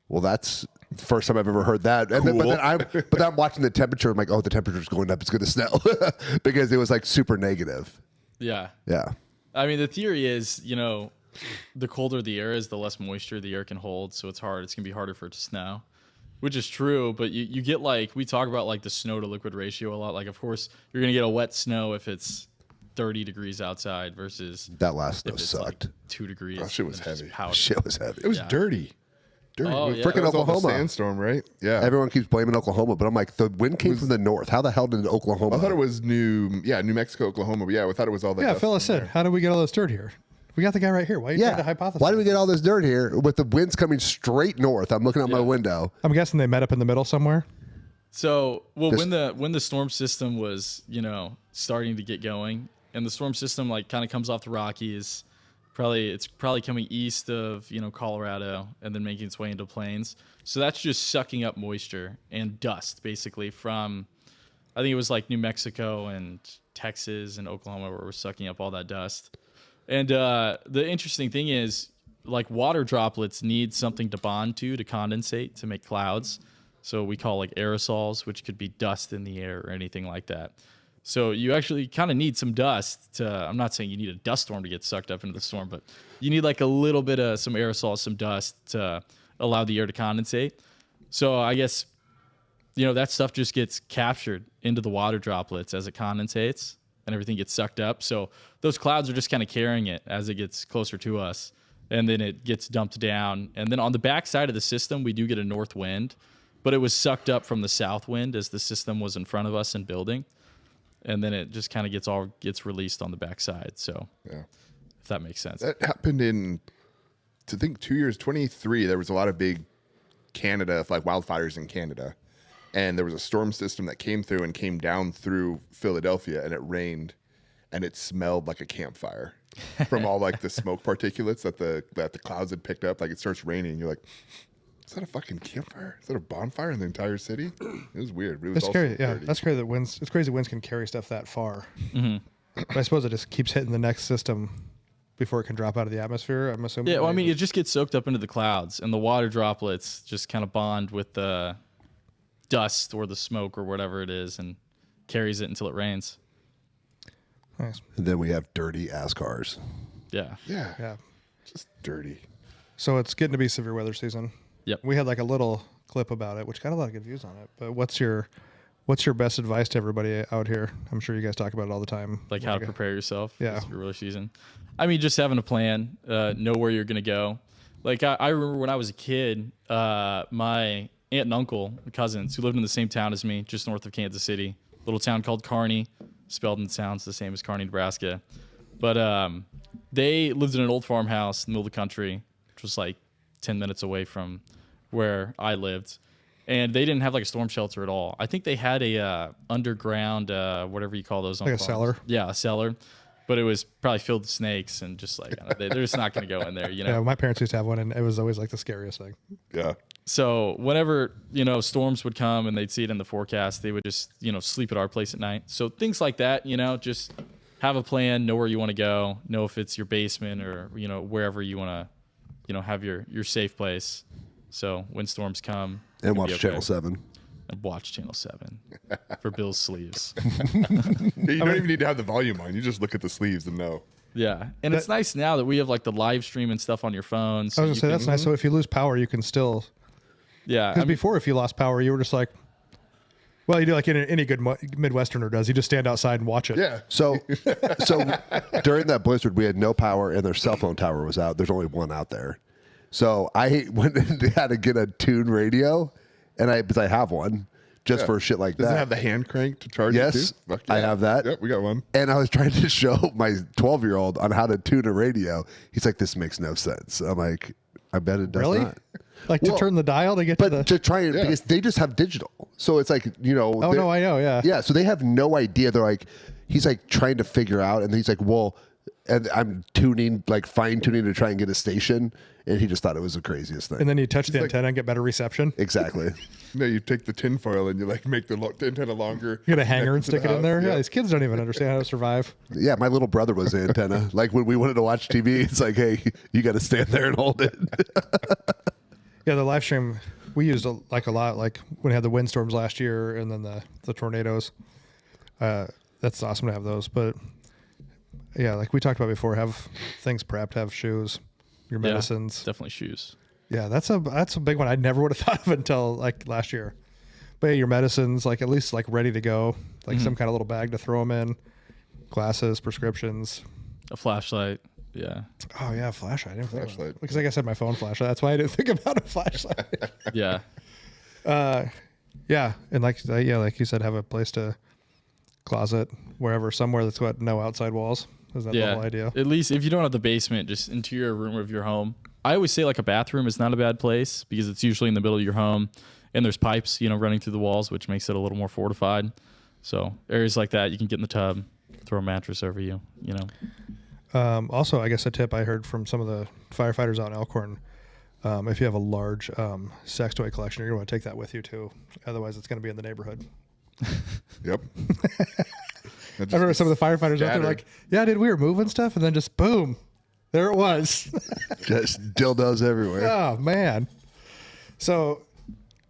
well, that's the first time I've ever heard that. And then, but then I'm watching the temperature. I'm like, oh, the temperature's going up. It's going to snow because it was like super negative. Yeah. Yeah. I mean, the theory is, the colder the air is, the less moisture the air can hold. So it's hard. It's going to be harder for it to snow, which is true. But you get we talk about the snow to liquid ratio a lot. Like, of course, you're going to get a wet snow if it's 30 degrees outside versus That last snow if it's sucked. 2 degrees. That shit was and it's just heavy. powder. Shit was heavy. It was dirty. Oh, yeah. Freaking That was all the Oklahoma. sandstorm, right? Yeah. Everyone keeps blaming Oklahoma, but I'm like, the wind came from the north. How the hell did Oklahoma? I thought it was New Mexico, Oklahoma. But yeah, I thought it was all that. Yeah, dust Phyllis in said, there. how did we get all this dirt here? We got the guy right here. Why are you trying to hypothesize? Why do we get all this dirt here with the winds coming straight north? I'm looking out my window. I'm guessing they met up in the middle somewhere. So, Just- when the storm system was, starting to get going, and the storm system kind of comes off the Rockies, it's probably coming east of, Colorado and then making its way into plains. So that's just sucking up moisture and dust basically from, I think it was New Mexico and Texas and Oklahoma where we're sucking up all that dust. And the interesting thing is water droplets need something to bond to condensate, to make clouds. So we call aerosols, which could be dust in the air or anything like that. So you actually kind of need some dust I'm not saying you need a dust storm to get sucked up into the storm, but you need a little bit of some aerosols, some dust to allow the air to condensate. So I guess, that stuff just gets captured into the water droplets as it condensates and everything gets sucked up. So those clouds are just kind of carrying it as it gets closer to us, and then it gets dumped down. And then on the back side of the system, we do get a north wind, but it was sucked up from the south wind as the system was in front of us and building. And then it just kind of gets released on the backside. So, Yeah. if that makes sense. That happened in, 2 years, 23. There was a lot of big Canada, wildfires in Canada. And there was a storm system that came through and came down through Philadelphia, and it rained, and it smelled like a campfire from all the smoke particulates that the clouds had picked up. It starts raining, and you're like, is that a fucking campfire? Is that a bonfire in the entire city? It was weird. But it was That's also scary. Yeah, dirty. that's crazy that winds. It's crazy winds can carry stuff that far. But I suppose it just keeps hitting the next system before it can drop out of the atmosphere. I'm assuming. Yeah, well, I mean, it just gets soaked up into the clouds, and the water droplets just kind of bond with the dust or the smoke or whatever it is and carries it until it rains. Nice. And then we have dirty ass cars. Yeah. Yeah. Yeah. Just dirty. So it's getting to be severe weather season. Yep. We had a little clip about it, which got a lot of good views on it. But what's your best advice to everybody out here? I'm sure you guys talk about it all the time. How to prepare yourself Yeah. for your season. I mean, just having a plan, know where you're going to go. I remember when I was a kid, my aunt and uncle, cousins, who lived in the same town as me, just north of Kansas City, little town called Kearney, spelled and sounds the same as Kearney, Nebraska. But they lived in an old farmhouse in the middle of the country, which was 10 minutes away from where I lived. And they didn't have a storm shelter at all. I think they had a underground, whatever you call those. On Like a farms. cellar? Yeah, a cellar. But it was probably filled with snakes and just they're just not going to go in there, Yeah, my parents used to have one, and it was always the scariest thing. Yeah. So whenever, storms would come and they'd see it in the forecast, they would just, sleep at our place at night. So things like that, just have a plan, know where you want to go, know if it's your basement or, wherever you want to, have your safe place. So when storms come. And watch Channel 7. And watch Channel 7 for Bill's sleeves. You don't even need to have the volume on. You just look at the sleeves and know. Yeah. And it's nice now that we have like the live stream and stuff on your phone. So I was going to say, that's nice. So if you lose power, you can still. Yeah. Because before, if you lost power, you were just like, well, you do like any good Midwesterner does. You just stand outside and watch it. Yeah. So during that blizzard, we had no power and their cell phone tower was out. There's only one out there. So I went and had to get a tune radio, because I have one just for shit like Does that. it have the hand crank to charge Yes, it too? Fuck I have that. Yep, we got one. And I was trying to show my 12-year-old on how to tune a radio. He's like, this makes no sense. I'm like, I bet it does Really? not. Like to turn the dial to get to the. But to try and, because they just have digital. So it's like, Oh, no, I know, yeah. Yeah, so they have no idea. They're like, he's like trying to figure out, and he's like, well, and I'm tuning, like fine tuning to try and get a station, and he just thought it was the craziest thing. And then you touch the antenna and get better reception. Exactly. No, you take the tin foil and you like make the antenna longer. You get a hanger and connect to stick it the in there. house. Yeah, these kids don't even understand how to survive. Yeah, my little brother was the antenna. Like when we wanted to watch TV, it's like, hey, you got to stand there and hold it. Yeah, the live stream we used a lot. Like when we had the windstorms last year, and then the tornadoes. That's awesome to have those. But yeah, like we talked about before, have things prepped, have shoes, your medicines. Yeah, definitely shoes. Yeah, that's a big one. I never would have thought of until like last year. But yeah, your medicines, like at least like ready to go, like some kind of little bag to throw them in, glasses, prescriptions, a flashlight. Yeah. Oh yeah, flashlight. I didn't think about Flashlight. it. Because like I said, my phone flashlight. That's why I didn't think about a flashlight. Yeah. Yeah, and like you said, have a place to closet wherever, somewhere that's got no outside walls. Is that the whole idea? At least if you don't have the basement, just interior room of your home. I always say like a bathroom is not a bad place because it's usually in the middle of your home, and there's pipes, running through the walls, which makes it a little more fortified. So areas like that, you can get in the tub, throw a mattress over you. Also, I guess a tip I heard from some of the firefighters out in Elkhorn, if you have a large sex toy collection, you're going to want to take that with you too. Otherwise, it's going to be in the neighborhood. Yep. I remember some of the firefighters out there like, yeah, dude, we were moving stuff, and then just boom, there it was. Just dildos everywhere. Oh, man. So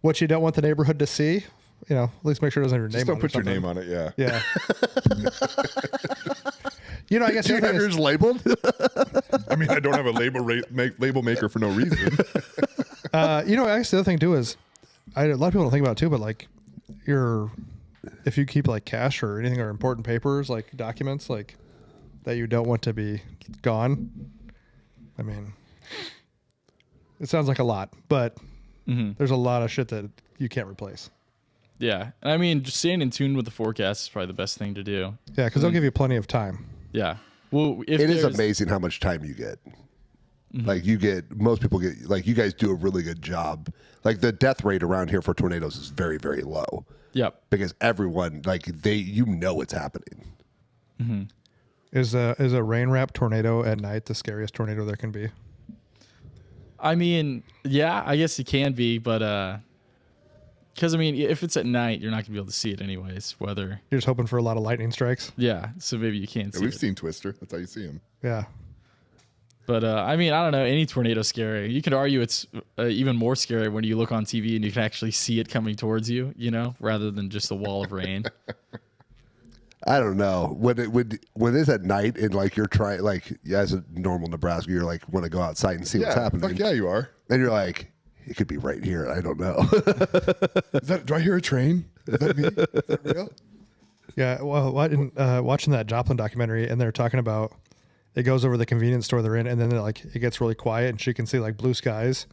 what you don't want the neighborhood to see, at least make sure it doesn't have your Just name on don't it. put your name on it. Yeah. Yeah. I guess Do you have yours labeled? I mean, I don't have a label maker for no reason. I guess the other thing too is, a lot of people don't think about it too, but like if you keep like cash or anything or important papers, like documents, like that you don't want to be gone. I mean, it sounds like a lot, but there's a lot of shit that you can't replace. Yeah. And I mean, just staying in tune with the forecast is probably the best thing to do. Yeah, because they'll give you plenty of time. Yeah. Well, It is amazing how much time you get. Like most people get, like you guys do a really good job. Like the death rate around here for tornadoes is very, very low. Yep. Because everyone, like it's happening. Mm-hmm. Is a rain wrap tornado at night the scariest tornado there can be? I mean, yeah, I guess it can be, but because I mean, if it's at night, you're not gonna be able to see it anyways. Whether You're just hoping for a lot of lightning strikes. yeah, so maybe you can't Yeah, see we've it. seen Twister. That's how you see him. Yeah. But I mean, I don't know. Any tornado's scary. You could argue it's even more scary when you look on TV and you can actually see it coming towards you, rather than just a wall of rain. I don't know when it's at night and like you're trying, like as a normal Nebraska, you're like want to go outside and see what's happening. Fuck yeah, you are. And you're like, it could be right here. I don't know. Do I hear a train? Is that me? Is that real? Yeah. Well, watching that Joplin documentary, and they're talking about it goes over the convenience store they're in, and then it gets really quiet, and she can see like blue skies,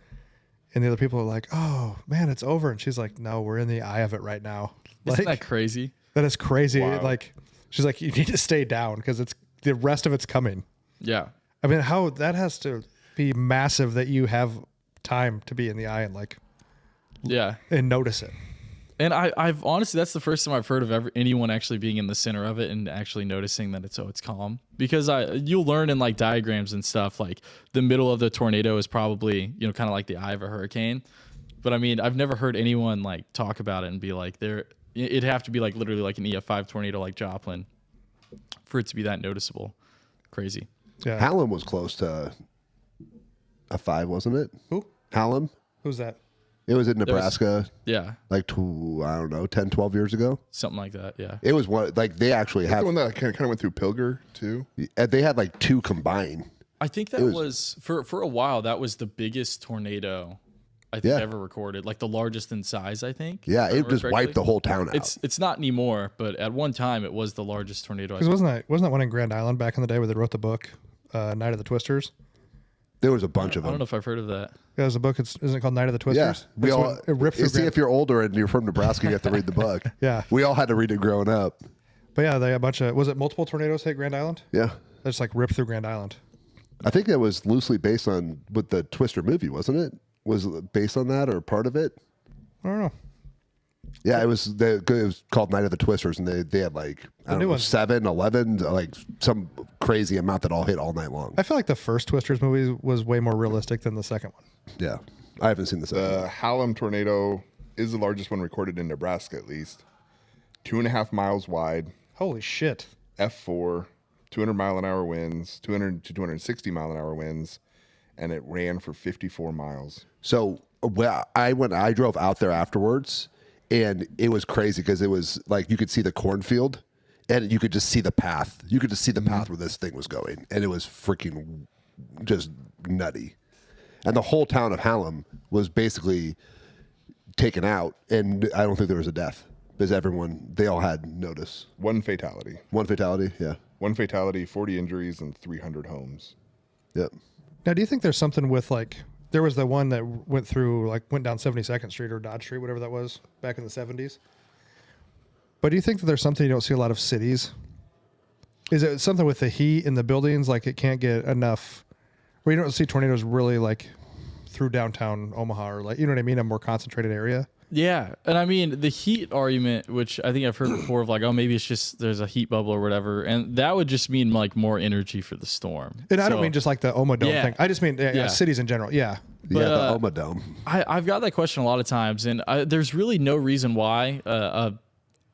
and the other people are like, "Oh man, it's over," and she's like, "No, we're in the eye of it right now." Isn't Like, that crazy? that is crazy. Wow. Like she's like, "You need to stay down because it's the rest of it's coming." Yeah. I mean, how that has to be massive that you have time to be in the eye and Yeah. and notice it. And I've honestly, that's the first time I've heard of anyone actually being in the center of it and actually noticing that it's calm. Because you'll learn in like diagrams and stuff, like the middle of the tornado is probably, kind of like the eye of a hurricane. But I mean, I've never heard anyone like talk about it and be like, it'd have to be like literally like an EF5 tornado like Joplin for it to be that noticeable. Crazy. Yeah. Hallam was close to a 5, wasn't it? Who? Hallam. Who's that? It was in Nebraska, Yeah. like I don't know, 10, 12 years ago. Something like that. Yeah. It was one like they actually The had. one that kind of went through Pilger too. They had like 2 combined. I think that was for a while, that was the biggest tornado I think ever recorded. Like the largest in size, I think. Yeah, if I it remember just correctly. wiped the whole town out. It's not anymore, but at one time it was the largest tornado. Because wasn't that one in Grand Island back in the day where they wrote the book, Night of the Twisters? There was a bunch of I don't them. know if I've heard of that. Yeah, there's a book. Isn't it called Night of the Yeah, Twisters? we That's all. when it ripped through See, if you're older and you're from Nebraska, you have to read the book. Yeah. we all had to read it growing up. But yeah, they had a bunch of. Was it multiple tornadoes hit Grand Island? Yeah, That's like ripped through Grand Island. I think that was loosely based on what the Twister movie, wasn't it? Was it based on that or part of it? I don't know. Yeah, it was called Night of the Twisters, and they had like I don't new know, ones. 7, 11, like some crazy amount that all hit all night long. I feel like the first Twisters movie was way more realistic than the second one. Yeah, I haven't seen the second The one. Hallam tornado is the largest one recorded in Nebraska, at least. 2.5 miles wide, Holy shit. F4, 200-mile-an-hour winds, 200 to 260-mile-an-hour winds, and it ran for 54 miles. So I drove out there afterwards, and it was crazy because it was like you could see the cornfield, and you could just see the path. You could just see the path where this thing was going, and it was freaking just nutty. And the whole town of Hallam was basically taken out, and I don't think there was a death because they all had notice. One fatality. One fatality, yeah. 1 fatality, 40 injuries, and 300 homes. Yep. Now, do you think there's something with like there was the one that went down 72nd Street or Dodge Street, whatever that was, back in the 70s? But do you think that there's something you don't see a lot of cities? Is it something with the heat in the buildings, like it can't get enough, where you don't see tornadoes really like through downtown Omaha or like, you know what I mean, a more concentrated area? Yeah, and I mean the heat argument, which I think I've heard before, of like, oh, maybe it's just there's a heat bubble or whatever, and that would just mean like more energy for the storm. And I don't mean just like the Oma Dome Yeah. thing. I just mean Yeah. cities in general. Yeah. Yeah, But, the Oma Dome. I've got that question a lot of times, and there's really no reason why a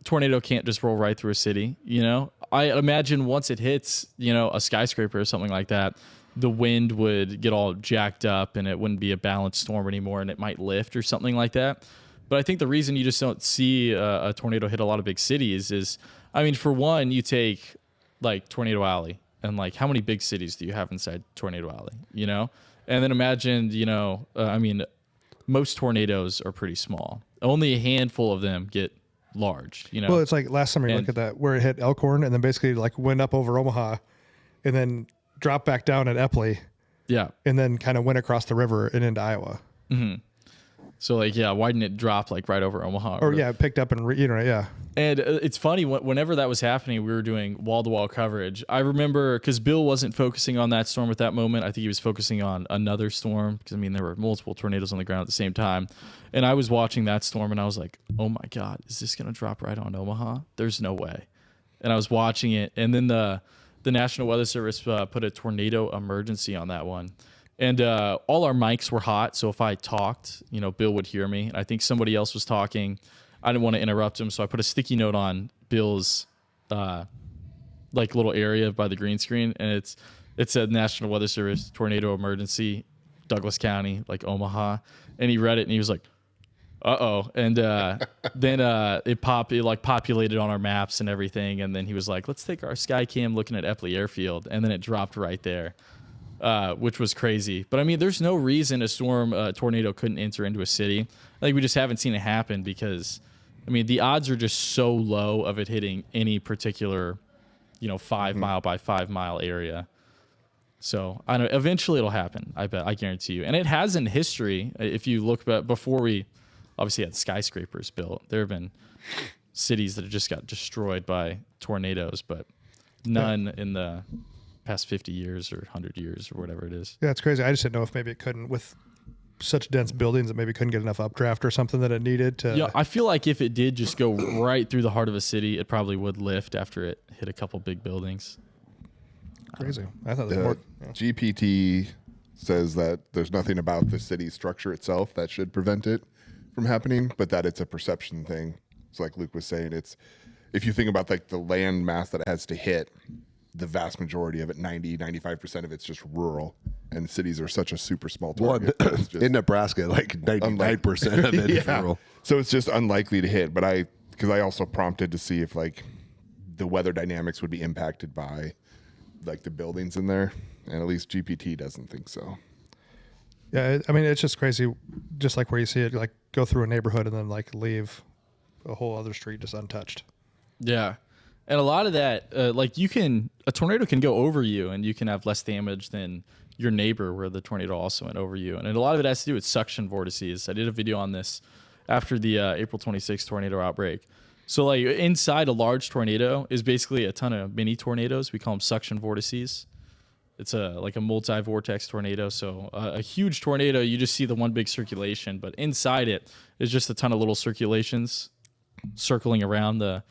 tornado can't just roll right through a city. You know, I imagine once it hits, a skyscraper or something like that, the wind would get all jacked up, and it wouldn't be a balanced storm anymore, and it might lift or something like that. But I think the reason you just don't see a tornado hit a lot of big cities is, I mean, for one, you take like Tornado Alley, and like how many big cities do you have inside Tornado Alley? And then imagine, I mean, most tornadoes are pretty small. Only a handful of them get large. Well, it's like last summer you look at that where it hit Elkhorn and then basically like went up over Omaha and then dropped back down at Epley Yeah. and then kind of went across the river and into Iowa. So like, yeah, why didn't it drop like right over Omaha? Or yeah, it picked up and yeah. And it's funny, whenever that was happening, we were doing wall-to-wall coverage. I remember, because Bill wasn't focusing on that storm at that moment. I think he was focusing on another storm, because, I mean, there were multiple tornadoes on the ground at the same time. And I was watching that storm, and I was like, oh, my God, is this going to drop right on Omaha? There's no way. And I was watching it, and then the National Weather Service put a tornado emergency on that one. And all our mics were hot, so if I talked, Bill would hear me. And I think somebody else was talking. I didn't want to interrupt him, so I put a sticky note on Bill's like little area by the green screen, and it said National Weather Service tornado emergency, Douglas County, like Omaha. And he read it, and he was like, "Uh-oh!" And then it populated on our maps and everything. And then he was like, "Let's take our sky cam looking at Epley Airfield," and then it dropped right there. Which was crazy. But I mean, there's no reason a tornado couldn't enter into a city. I think we just haven't seen it happen because, I mean, the odds are just so low of it hitting any particular, 5 mile by 5 mile area. So I know eventually it'll happen. I bet, I guarantee you. And it has in history. If you look back before we obviously had skyscrapers built, there have been cities that have just got destroyed by tornadoes, but none in the past 50 years or 100 years or whatever it is. Yeah, it's crazy. I just didn't know if maybe it couldn't, with such dense buildings, that maybe couldn't get enough updraft or something that it needed to. Yeah, I feel like if it did just go right through the heart of a city, it probably would lift after it hit a couple big buildings. Crazy. I thought there was more. Yeah. GPT says that there's nothing about the city structure itself that should prevent it. from happening, but that it's a perception thing. So like Luke was saying, it's if you think about like the land mass that it has to hit, the vast majority of it, 95% of it's just rural, and cities are such a super small target. In Nebraska, like 99% of it is rural. So it's just unlikely to hit. But because I also prompted to see if like the weather dynamics would be impacted by like the buildings in there, and at least GPT doesn't think so. Yeah, I mean, it's just crazy, just like where you see it, like go through a neighborhood and then like leave a whole other street just untouched. Yeah. And a lot of that, like a tornado can go over you and you can have less damage than your neighbor where the tornado also went over you. And a lot of it has to do with suction vortices. I did a video on this after the April 26th tornado outbreak. So like inside a large tornado is basically a ton of mini tornadoes. We call them suction vortices. It's like a multi-vortex tornado. So a huge tornado, you just see the one big circulation, but inside it is just a ton of little circulations circling around the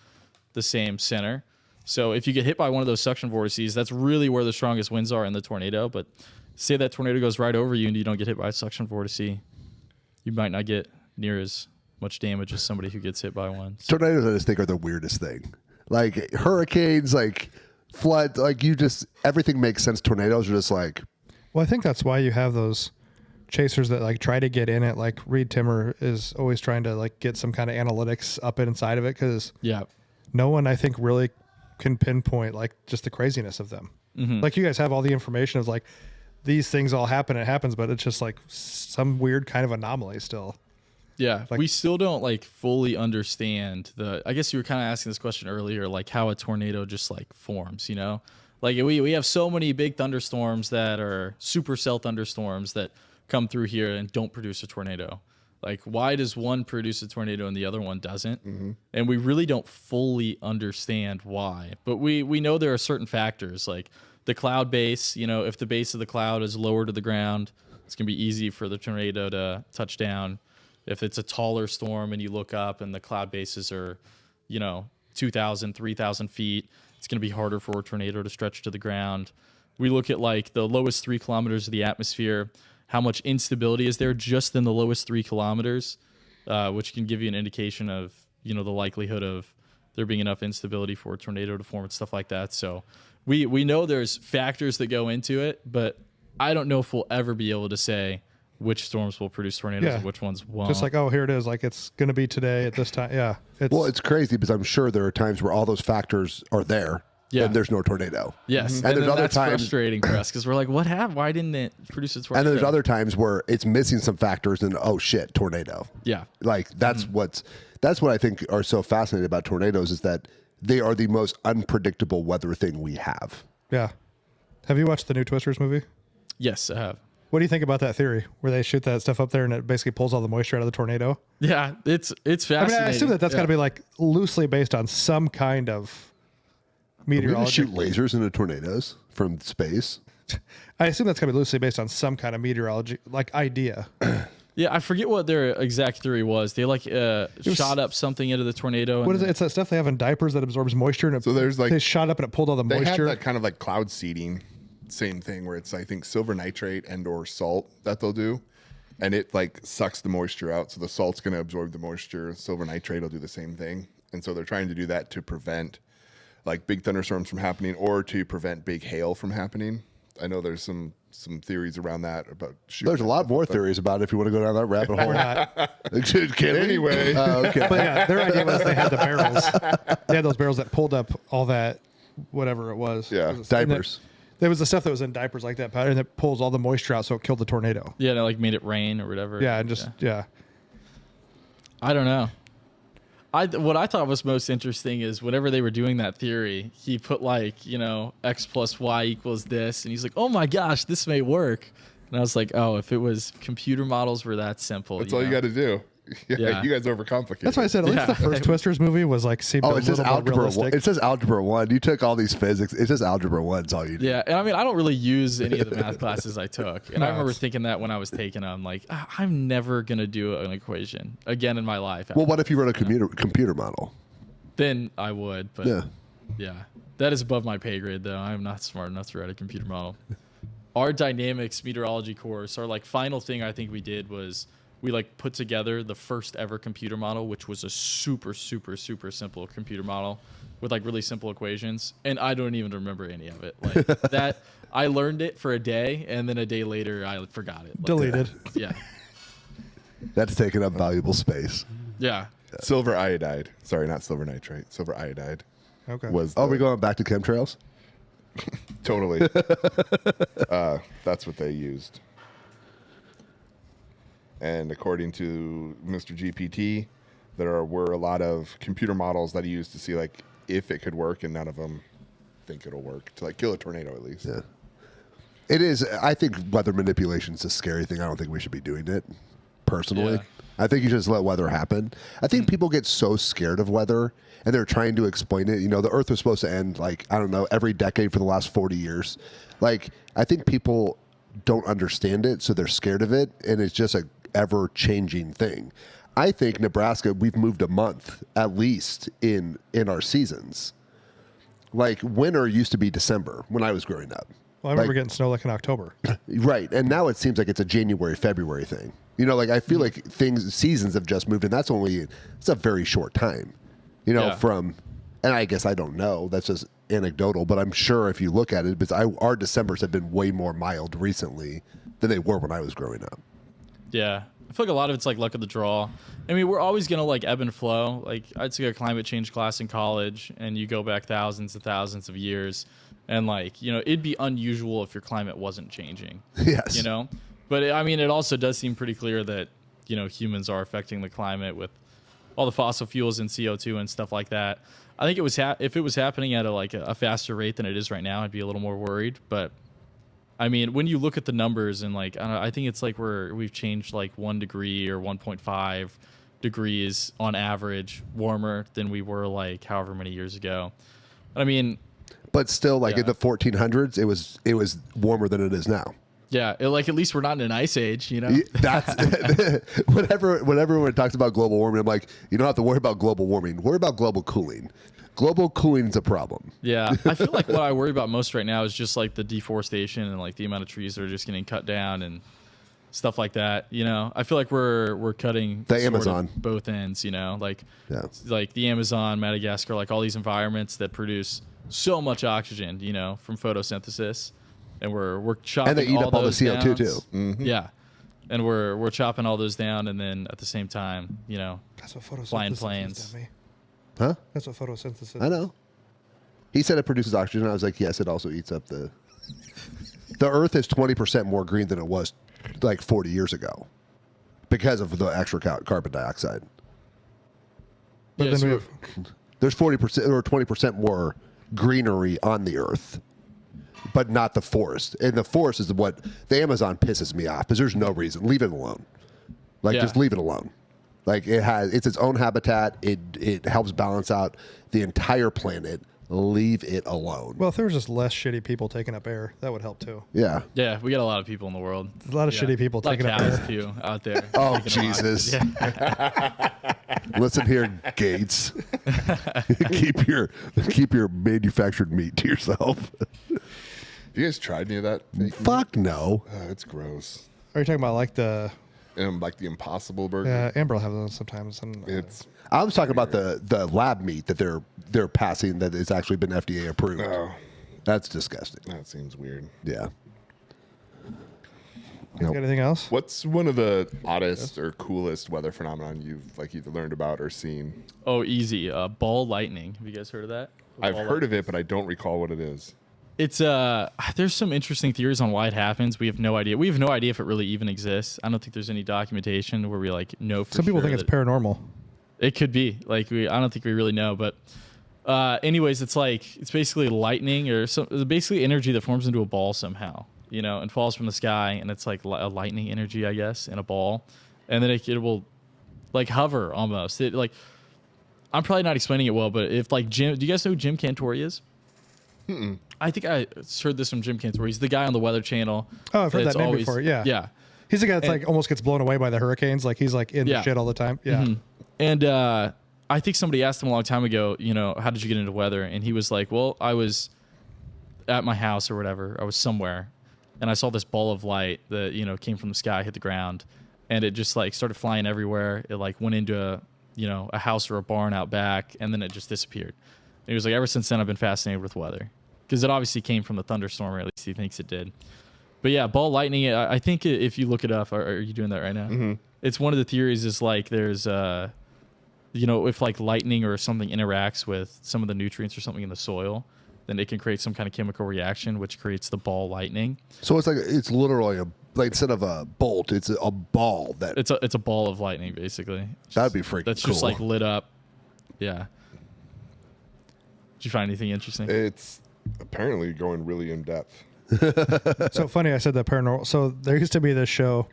same center. So if you get hit by one of those suction vortices, that's really where the strongest winds are in the tornado. But say that tornado goes right over you and you don't get hit by a suction vortice, you might not get near as much damage as somebody who gets hit by one. So. Tornadoes, I just think, are the weirdest thing. Like hurricanes, like flood, like everything makes sense. Tornadoes are just like. Well, I think that's why you have those chasers that like try to get in it. Like Reed Timmer is always trying to like get some kind of analytics up inside of it because no one I think really can pinpoint like just the craziness of them. Mm-hmm. Like you guys have all the information of like these things all happen, it happens, but it's just like some weird kind of anomaly still. Yeah, like, we still don't like fully understand I guess you were kind of asking this question earlier, like how a tornado just like forms, you know? Like we have so many big thunderstorms that are supercell thunderstorms that come through here and don't produce a tornado. Like why does one produce a tornado and the other one doesn't? Mm-hmm. And we really don't fully understand why. But we know there are certain factors like the cloud base, you know, if the base of the cloud is lower to the ground, it's going to be easy for the tornado to touch down. If it's a taller storm and you look up and the cloud bases are, 2,000, 3,000 feet, it's going to be harder for a tornado to stretch to the ground. We look at like the lowest 3 kilometers of the atmosphere, how much instability is there just in the lowest 3 kilometers, which can give you an indication of, the likelihood of there being enough instability for a tornado to form and stuff like that. So we know there's factors that go into it, but I don't know if we'll ever be able to say which storms will produce tornadoes and which ones won't. Just like, oh, here it is. Like it's going to be today at this time. Yeah. It's crazy because I'm sure there are times where all those factors are there and there's no tornado. Yes. And there's other times frustrating for us because we're like, what happened? Why didn't it produce a tornado? And there's other times where it's missing some factors and oh shit, tornado. Yeah. Like that's what I think are so fascinating about tornadoes is that they are the most unpredictable weather thing we have. Yeah. Have you watched the new Twisters movie? Yes, I have. What do you think about that theory where they shoot that stuff up there and it basically pulls all the moisture out of the tornado? Yeah, it's fascinating. I mean, I assume that's got to be like loosely based on some kind of meteorology. Shoot lasers into tornadoes from space. I assume that's going to be loosely based on some kind of meteorology like idea. Yeah, I forget what their exact theory was. They like shot up something into the tornado. What is it? It's that stuff they have in diapers that absorbs moisture. And they shot up and it pulled all the moisture. They have that kind of like cloud seeding. Same thing where it's I think silver nitrate and or salt that they'll do, and it like sucks the moisture out, so the salt's going to absorb the moisture. Silver nitrate will do the same thing, and so they're trying to do that to prevent like big thunderstorms from happening or to prevent big hail from happening. I know there's some theories around that about there's a lot more theories about it if you want to go down that rabbit hole. Anyway. Okay. But yeah, their idea was they had the barrels. They had those barrels that pulled up all that whatever it was. Yeah, diapers. There was the stuff that was in diapers like that pattern that pulls all the moisture out so it killed the tornado. Yeah, and it like made it rain or whatever. Yeah, and just I don't know. What I thought was most interesting is whenever they were doing that theory, he put like, X plus Y equals this, and he's like, oh my gosh, this may work. And I was like, oh, if it was computer models were that simple. That's all you got to do. Yeah, you guys overcomplicate. That's why I said at least the first Twisters movie was like seemed a little more realistic. It says algebra 1. You took all these physics. It says algebra 1. It's all you do. Yeah, and I mean I don't really use any of the math classes I took, and I remember thinking that when I was taking them, like I'm never gonna do an equation again in my life. Well, what if you wrote a computer model? Then I would, but yeah, that is above my pay grade though. I'm not smart enough to write a computer model. Our dynamics meteorology course, our like final thing I think we did was we like put together the first ever computer model, which was a super simple computer model with like really simple equations, and I don't even remember any of it. Like that, I learned it for a day, and then a day later I forgot it. Like, Deleted. Yeah. That's taking up valuable space. Yeah. Silver iodide. Sorry, not silver nitrate. Silver iodide Okay. was. Oh, we're going back to chemtrails? Totally. That's what they used. And according to Mr. GPT, there were a lot of computer models that he used to see like if it could work, and none of them think it'll work to like kill a tornado at least. Yeah. It is. I think weather manipulation is a scary thing. I don't think we should be doing it personally. Yeah. I think you just let weather happen. I think people get so scared of weather and they're trying to explain it. You know, the earth was supposed to end like, I don't know, every decade for the last 40 years. Like, I think people don't understand it, so they're scared of it, and it's just a ever changing thing. I think Nebraska, we've moved a month at least in our seasons. Like winter used to be December when I was growing up. Well, I remember like- getting snow like in October. Right. And now it seems like it's a January, February thing. You know, like I feel like seasons have just moved, and it's a very short time. You know, Yeah. and I guess I don't know. That's just anecdotal, but I'm sure if you look at it, because our Decembers have been way more mild recently than they were when I was growing up. Yeah. I feel like a lot of it's like luck of the draw. I mean, we're always going to like ebb and flow. Like I took a climate change class in college, and you go back thousands and thousands of years, and like, you know, it'd be unusual if your climate wasn't changing. Yes. You know? But I mean, it also does seem pretty clear that, you know, humans are affecting the climate with all the fossil fuels and CO2 and stuff like that. I think it was if it was happening at a faster rate than it is right now, I'd be a little more worried. But I mean, when you look at the numbers and like, I don't know, I think it's like we've changed like 1 degree or 1.5 degrees on average warmer than we were like however many years ago. I mean, But still, like Yeah. in the 1400s, it was warmer than it is now. yeah, like at least we're not in an ice age, you know? That's whenever everyone talks about global warming, I'm like, you don't have to worry about global warming. Worry about global cooling. Global cooling is a problem. Yeah, I feel like what I worry about most right now is just like the deforestation and like the amount of trees that are just getting cut down and stuff like that. You know, I feel like we're cutting The sort of Amazon. both ends. You know, like Yeah. like the Amazon, Madagascar, like all these environments that produce so much oxygen. You know, from photosynthesis, and we're chopping And they eat all up all the those CO2 downs. too. Mm-hmm. Yeah, and we're chopping all those down, and then at the same time, you know, That's what photosynthesis Flying is, planes. dummy. Huh? That's what photosynthesis is. I know. He said it produces oxygen. I was like, yes, it also eats up the Earth is 20% more green than it was like 40 years ago because of the extra carbon dioxide. But Yeah, then so we we're- have, There's 40% or 20% more greenery on the Earth, but not the forest. And the forest is what the Amazon pisses me off because there's no reason. Leave it alone. Like Yeah. just leave it alone. Like it's its own habitat. It helps balance out the entire planet. Leave it alone. well, if there was just less shitty people taking up air, that would help too. Yeah. yeah, we got a lot of people in the world. There's a lot of Yeah. shitty people a lot taking of up cows air. too out there. Oh taking them off. Jesus! Yeah. Listen here, Gates. keep your manufactured meat to yourself. Have you guys tried any of that? fake meat? Fuck no. It's gross. Are you talking about like the Like the Impossible Burger. Amber will have those sometimes? And It's I was talking about the lab meat that they're passing that has actually been FDA approved. oh, That's disgusting. that seems weird. Yeah. you got anything else? What's one of the oddest or coolest weather phenomenon you've like either learned about or seen? Oh, easy. Ball lightning. Have you guys heard of that? I've heard of it, but I don't recall what it is. It's there's some interesting theories on why it happens. We have no idea. We have no idea if it really even exists. I don't think there's any documentation where we like know for Some people sure think it's that paranormal. it could be. Like I don't think we really know, but anyways, it's basically lightning or basically energy that forms into a ball somehow, you know, and falls from the sky, and it's like a lightning energy, I guess, in a ball, and then it will like hover almost. It like I'm probably not explaining it well, but if like do you guys know who Jim Cantori is? I think I heard this from Jim Cantori. He's the guy on the Weather Channel. Oh, I've heard that's that name always- before. Yeah. Yeah. He's the guy that's And- like almost gets blown away by the hurricanes. Like he's like in Yeah. shit all the time. Yeah. And I think somebody asked him a long time ago, you know, how did you get into weather? And he was like, well, I was at my house or whatever. I was somewhere, and I saw this ball of light that, you know, came from the sky, hit the ground. and it just like started flying everywhere. It like went into a house or a barn out back, and then it just disappeared. And he was like, ever since then, I've been fascinated with weather because it obviously came from the thunderstorm, or at least he thinks it did. But yeah, ball lightning. I think if you look it up, are you doing that right now? Mm-hmm. It's one of the theories is like there's if like lightning or something interacts with some of the nutrients or something in the soil, then it can create some kind of chemical reaction, which creates the ball lightning. So it's literally like instead of a bolt, it's a ball that. It's a ball of lightning, basically. That'd be freaking That's cool. just like lit up. Yeah. Did you find anything interesting? It's apparently going really in depth. So funny, I said that paranormal. So there used to be this show,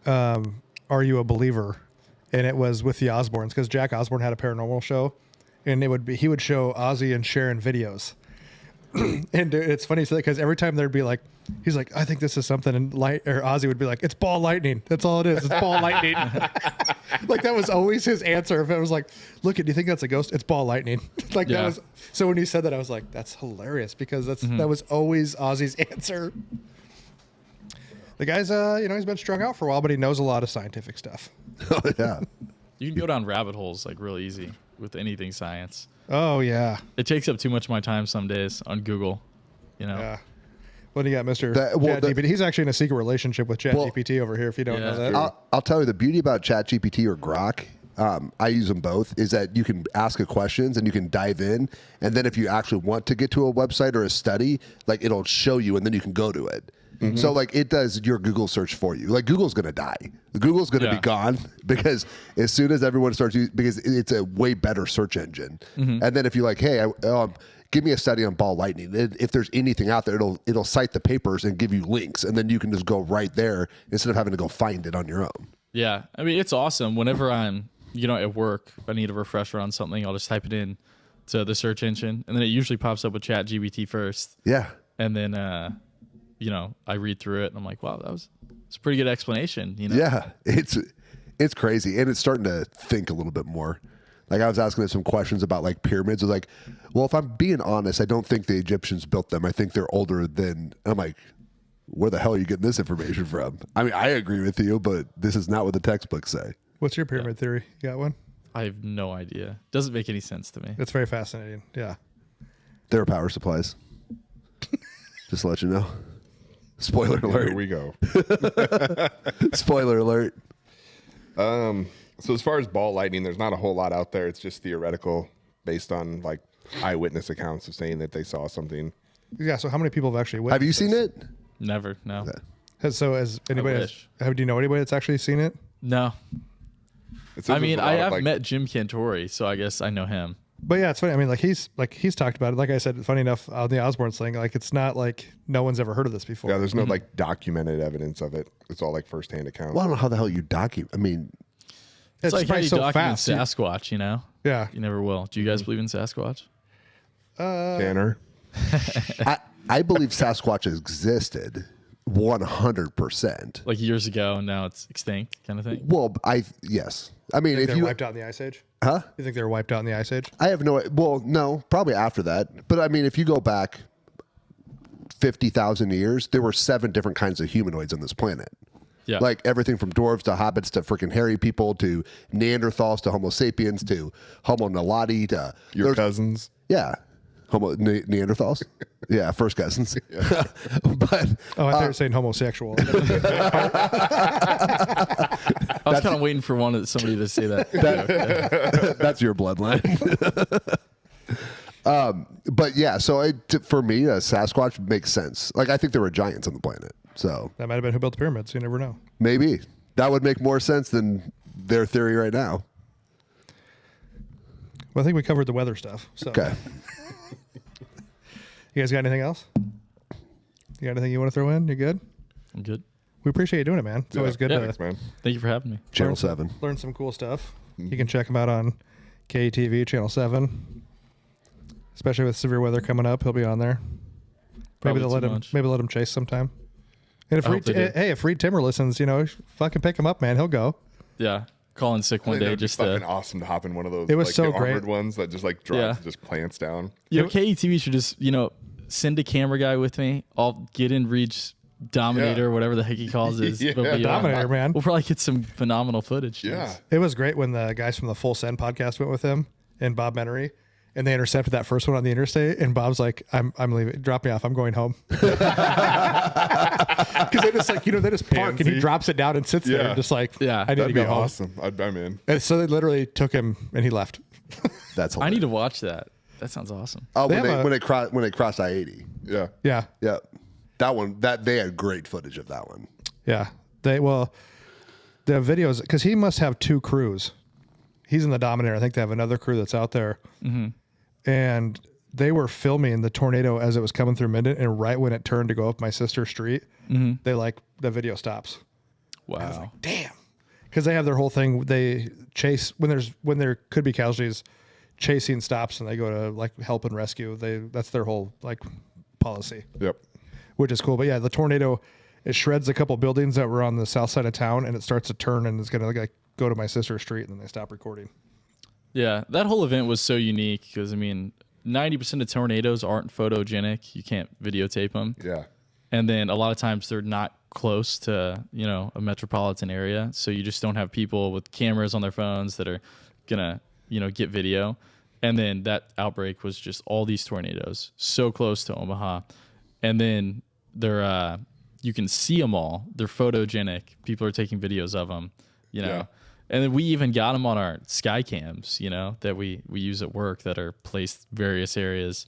Are You a Believer? And it was with the Osbournes because Jack Osbourne had a paranormal show, and he would show Ozzy and Sharon videos. And it's funny because every time there'd be like, he's like, I think this is something, and Ozzy would be like, it's ball lightning. That's all it is. It's ball lightning. Like that was always his answer. If it was like, look, do you think that's a ghost? It's ball lightning. Like that was. So when you said that, I was like, that's hilarious because that was always Ozzy's answer. The guy's, he's been strung out for a while, but he knows a lot of scientific stuff. Oh, yeah. You can go down rabbit holes like real easy with anything science. Oh yeah. It takes up too much of my time some days on Google. Yeah. What do you got, Mr. ChatGPT? He's actually in a secret relationship with ChatGPT over here, if you don't know that. I'll tell you the beauty about ChatGPT or Grok. I use them both. Is that you can ask it questions and you can dive in, and then if you actually want to get to a website or a study, like it'll show you, and then you can go to it. Mm-hmm. So like it does your Google search for you. Like Google's gonna die. Google's gonna be gone because as soon as everyone starts using, because it's a way better search engine. Mm-hmm. And then if you're like, hey, give me a study on ball lightning. If there's anything out there, it'll cite the papers and give you links, and then you can just go right there instead of having to go find it on your own. Yeah, I mean it's awesome. Whenever I'm at work, if I need a refresher on something, I'll just type it in to the search engine, and then it usually pops up with ChatGPT first. Yeah, and then I read through it and I'm like, wow, it's a pretty good explanation. Yeah, it's crazy, and it's starting to think a little bit more. Like I was asking it some questions about like pyramids. I was like, well, if I'm being honest, I don't think the Egyptians built them. I think they're older than. I'm like, where the hell are you getting this information from? I mean, I agree with you, but this is not what the textbooks say. What's your pyramid theory? You got one? I have no idea. Doesn't make any sense to me. It's very fascinating. Yeah. There are power supplies. Just to let you know. Spoiler alert. Here we go. Spoiler alert. So as far as ball lightning, there's not a whole lot out there. It's just theoretical based on like eyewitness accounts of saying that they saw something. Yeah. So how many people have actually witnessed Have you seen it? Never. No. Okay. So has anybody? Do you know anybody that's actually seen it? No. I mean, I have met Jim Cantori, so I guess I know him. But yeah, it's funny. I mean, he's talked about it. Like I said, funny enough, on the Osbourne thing, like it's not like no one's ever heard of this before. Yeah, there's no like documented evidence of it. It's all like firsthand accounts. Well, I don't know how the hell you document. I mean, it's like how you so document fast. Sasquatch, Yeah. You never will. Do you guys believe in Sasquatch? Tanner. I believe Sasquatch existed 100%. Like years ago, and now it's extinct, kind of thing. Well, yes. I mean, If if they you wiped out in the Ice Age? huh? You think they were wiped out in the Ice Age? I have no. Well, no, probably after that. But I mean, if you go back 50,000 years, there were 7 different kinds of humanoids on this planet. Yeah. Like everything from dwarves to hobbits to freaking hairy people to Neanderthals to Homo sapiens to Homo naledi to Your cousins. Yeah. Neanderthals? Yeah, first cousins. But I thought you were saying homosexual. I was kind of waiting for somebody to say that. that's your bloodline. But yeah, so for me, Sasquatch makes sense. Like I think there were giants on the planet. So That might have been who built the pyramids. You never know. maybe that would make more sense than their theory right now. Well, I think we covered the weather stuff. So. Okay. You guys got anything else? You got anything you want to throw in? You good? I'm good. We appreciate you doing it, man. It's always good Thanks, to man. Thank you for having me. Channel 7. learn some cool stuff. You can check him out on KTV Channel 7. Especially with severe weather coming up, he'll be on there. Probably too much. Maybe let him chase sometime. And I hope they do. if Reed Timmer listens, fucking pick him up, man. He'll go. Yeah. Calling sick one day just fucking to. awesome to hop in one of those. It was like, so the great. armored ones that just like drives Yeah. and just plants down. KETV should just, send a camera guy with me. I'll get in Reed's Dominator, whatever the heck he calls his. Yeah. But Dominator, man. We'll probably get some phenomenal footage. Yeah. It was great when the guys from the Full Send podcast went with him and Bob Menery, and they intercepted that first one on the interstate. And Bob's like, "I'm leaving. Drop me off. I'm going home." Because they just they just park and he drops it down and sits there, just like, Yeah. I need That'd to be go home. awesome. I'm in. And so they literally took him and he left. That's I need hilarious. to watch that. That sounds awesome. Oh, They when have they crossed I-80. Yeah. Yeah, Yeah, that one. They had great footage of that one. yeah. The videos, because he must have 2 crews. He's in the Dominator. I think they have another crew that's out there. And they were filming the tornado as it was coming through Minden, and right when it turned to go up my sister's street, the video stops. Wow. Damn. Because they have their whole thing. They chase when there could be casualties, chasing stops, and they go to like help and rescue. That's their whole like policy, Yep. which is cool. But yeah, the tornado, it shreds a couple buildings that were on the south side of town, and it starts to turn, and it's gonna like go to my sister's street, and then they stop recording. Yeah, that whole event was so unique because 90% of tornadoes aren't photogenic. You can't videotape them. Yeah. And then a lot of times they're not close to, a metropolitan area. So you just don't have people with cameras on their phones that are going to, get video. And then that outbreak was just all these tornadoes so close to Omaha. And then they're, you can see them all. They're photogenic. People are taking videos of them, Yeah. And then we even got them on our sky cams, that we use at work that are placed various areas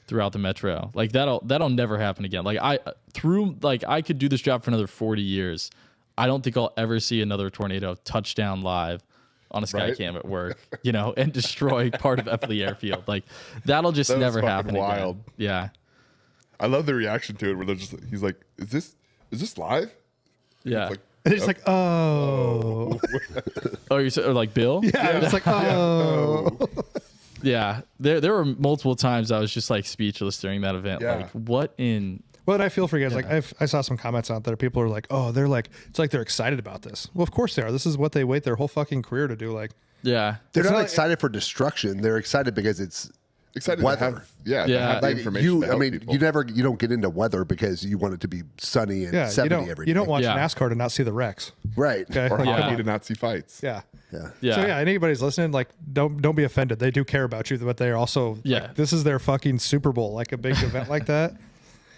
throughout the metro. Like that'll never happen again. Like I could do this job for another 40 years. I don't think I'll ever see another tornado touch down live on a sky Right. cam at work, and destroy part of Eppley Airfield. Like that'll just That was never fucking happen wild. again. Yeah. I love the reaction to it where he's like, is this live? Yeah. It's like, And it's like, oh, Oh, or like Bill? yeah, it's like, oh. Yeah. There were multiple times I was just like speechless during that event. Yeah. Like what in Well, and I feel for you guys. Like I saw some comments out there. People are like, "Oh, they're like, it's like they're excited about this." Well, of course they are. This is what they wait their whole fucking career to do. Like, Yeah. They're It's not not- excited for destruction. They're excited because it's excited weather. to have, to Yeah. have the like information to help people. you don't get into weather because you want it to be sunny and yeah, 70 every day. you don't watch Yeah. NASCAR to not see the wrecks. Right. Okay. or Yeah. hockey to not see fights. Yeah. Yeah. Yeah. So yeah, anybody's listening, like, don't be offended. They do care about you, but they are also, Yeah. like, this is their fucking Super Bowl, like a big event like that.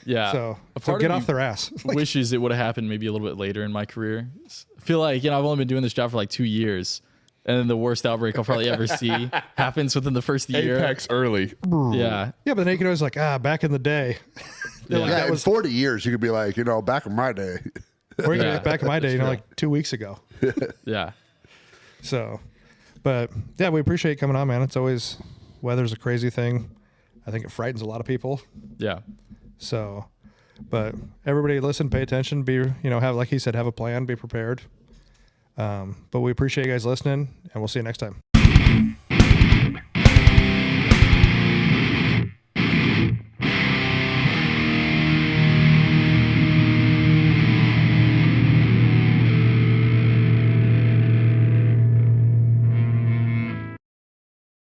Yeah. So, A so part get of off me their ass. wishes it would have happened maybe a little bit later in my career. I feel like, I've only been doing this job for like 2 years. And then the worst outbreak I'll probably ever see happens within the first year. Apex early. Yeah. Yeah, but then you can always like, back in the day. Yeah. Like, Yeah, that in was, 40 years, you could be like, back in my day. or you can Yeah. get back in my day, like 2 weeks ago. Yeah. So, but yeah, we appreciate you coming on, man. It's always, weather's a crazy thing. I think it frightens a lot of people. Yeah. So, but everybody listen, pay attention, have, like he said, have a plan, be prepared. But we appreciate you guys listening, and we'll see you next time.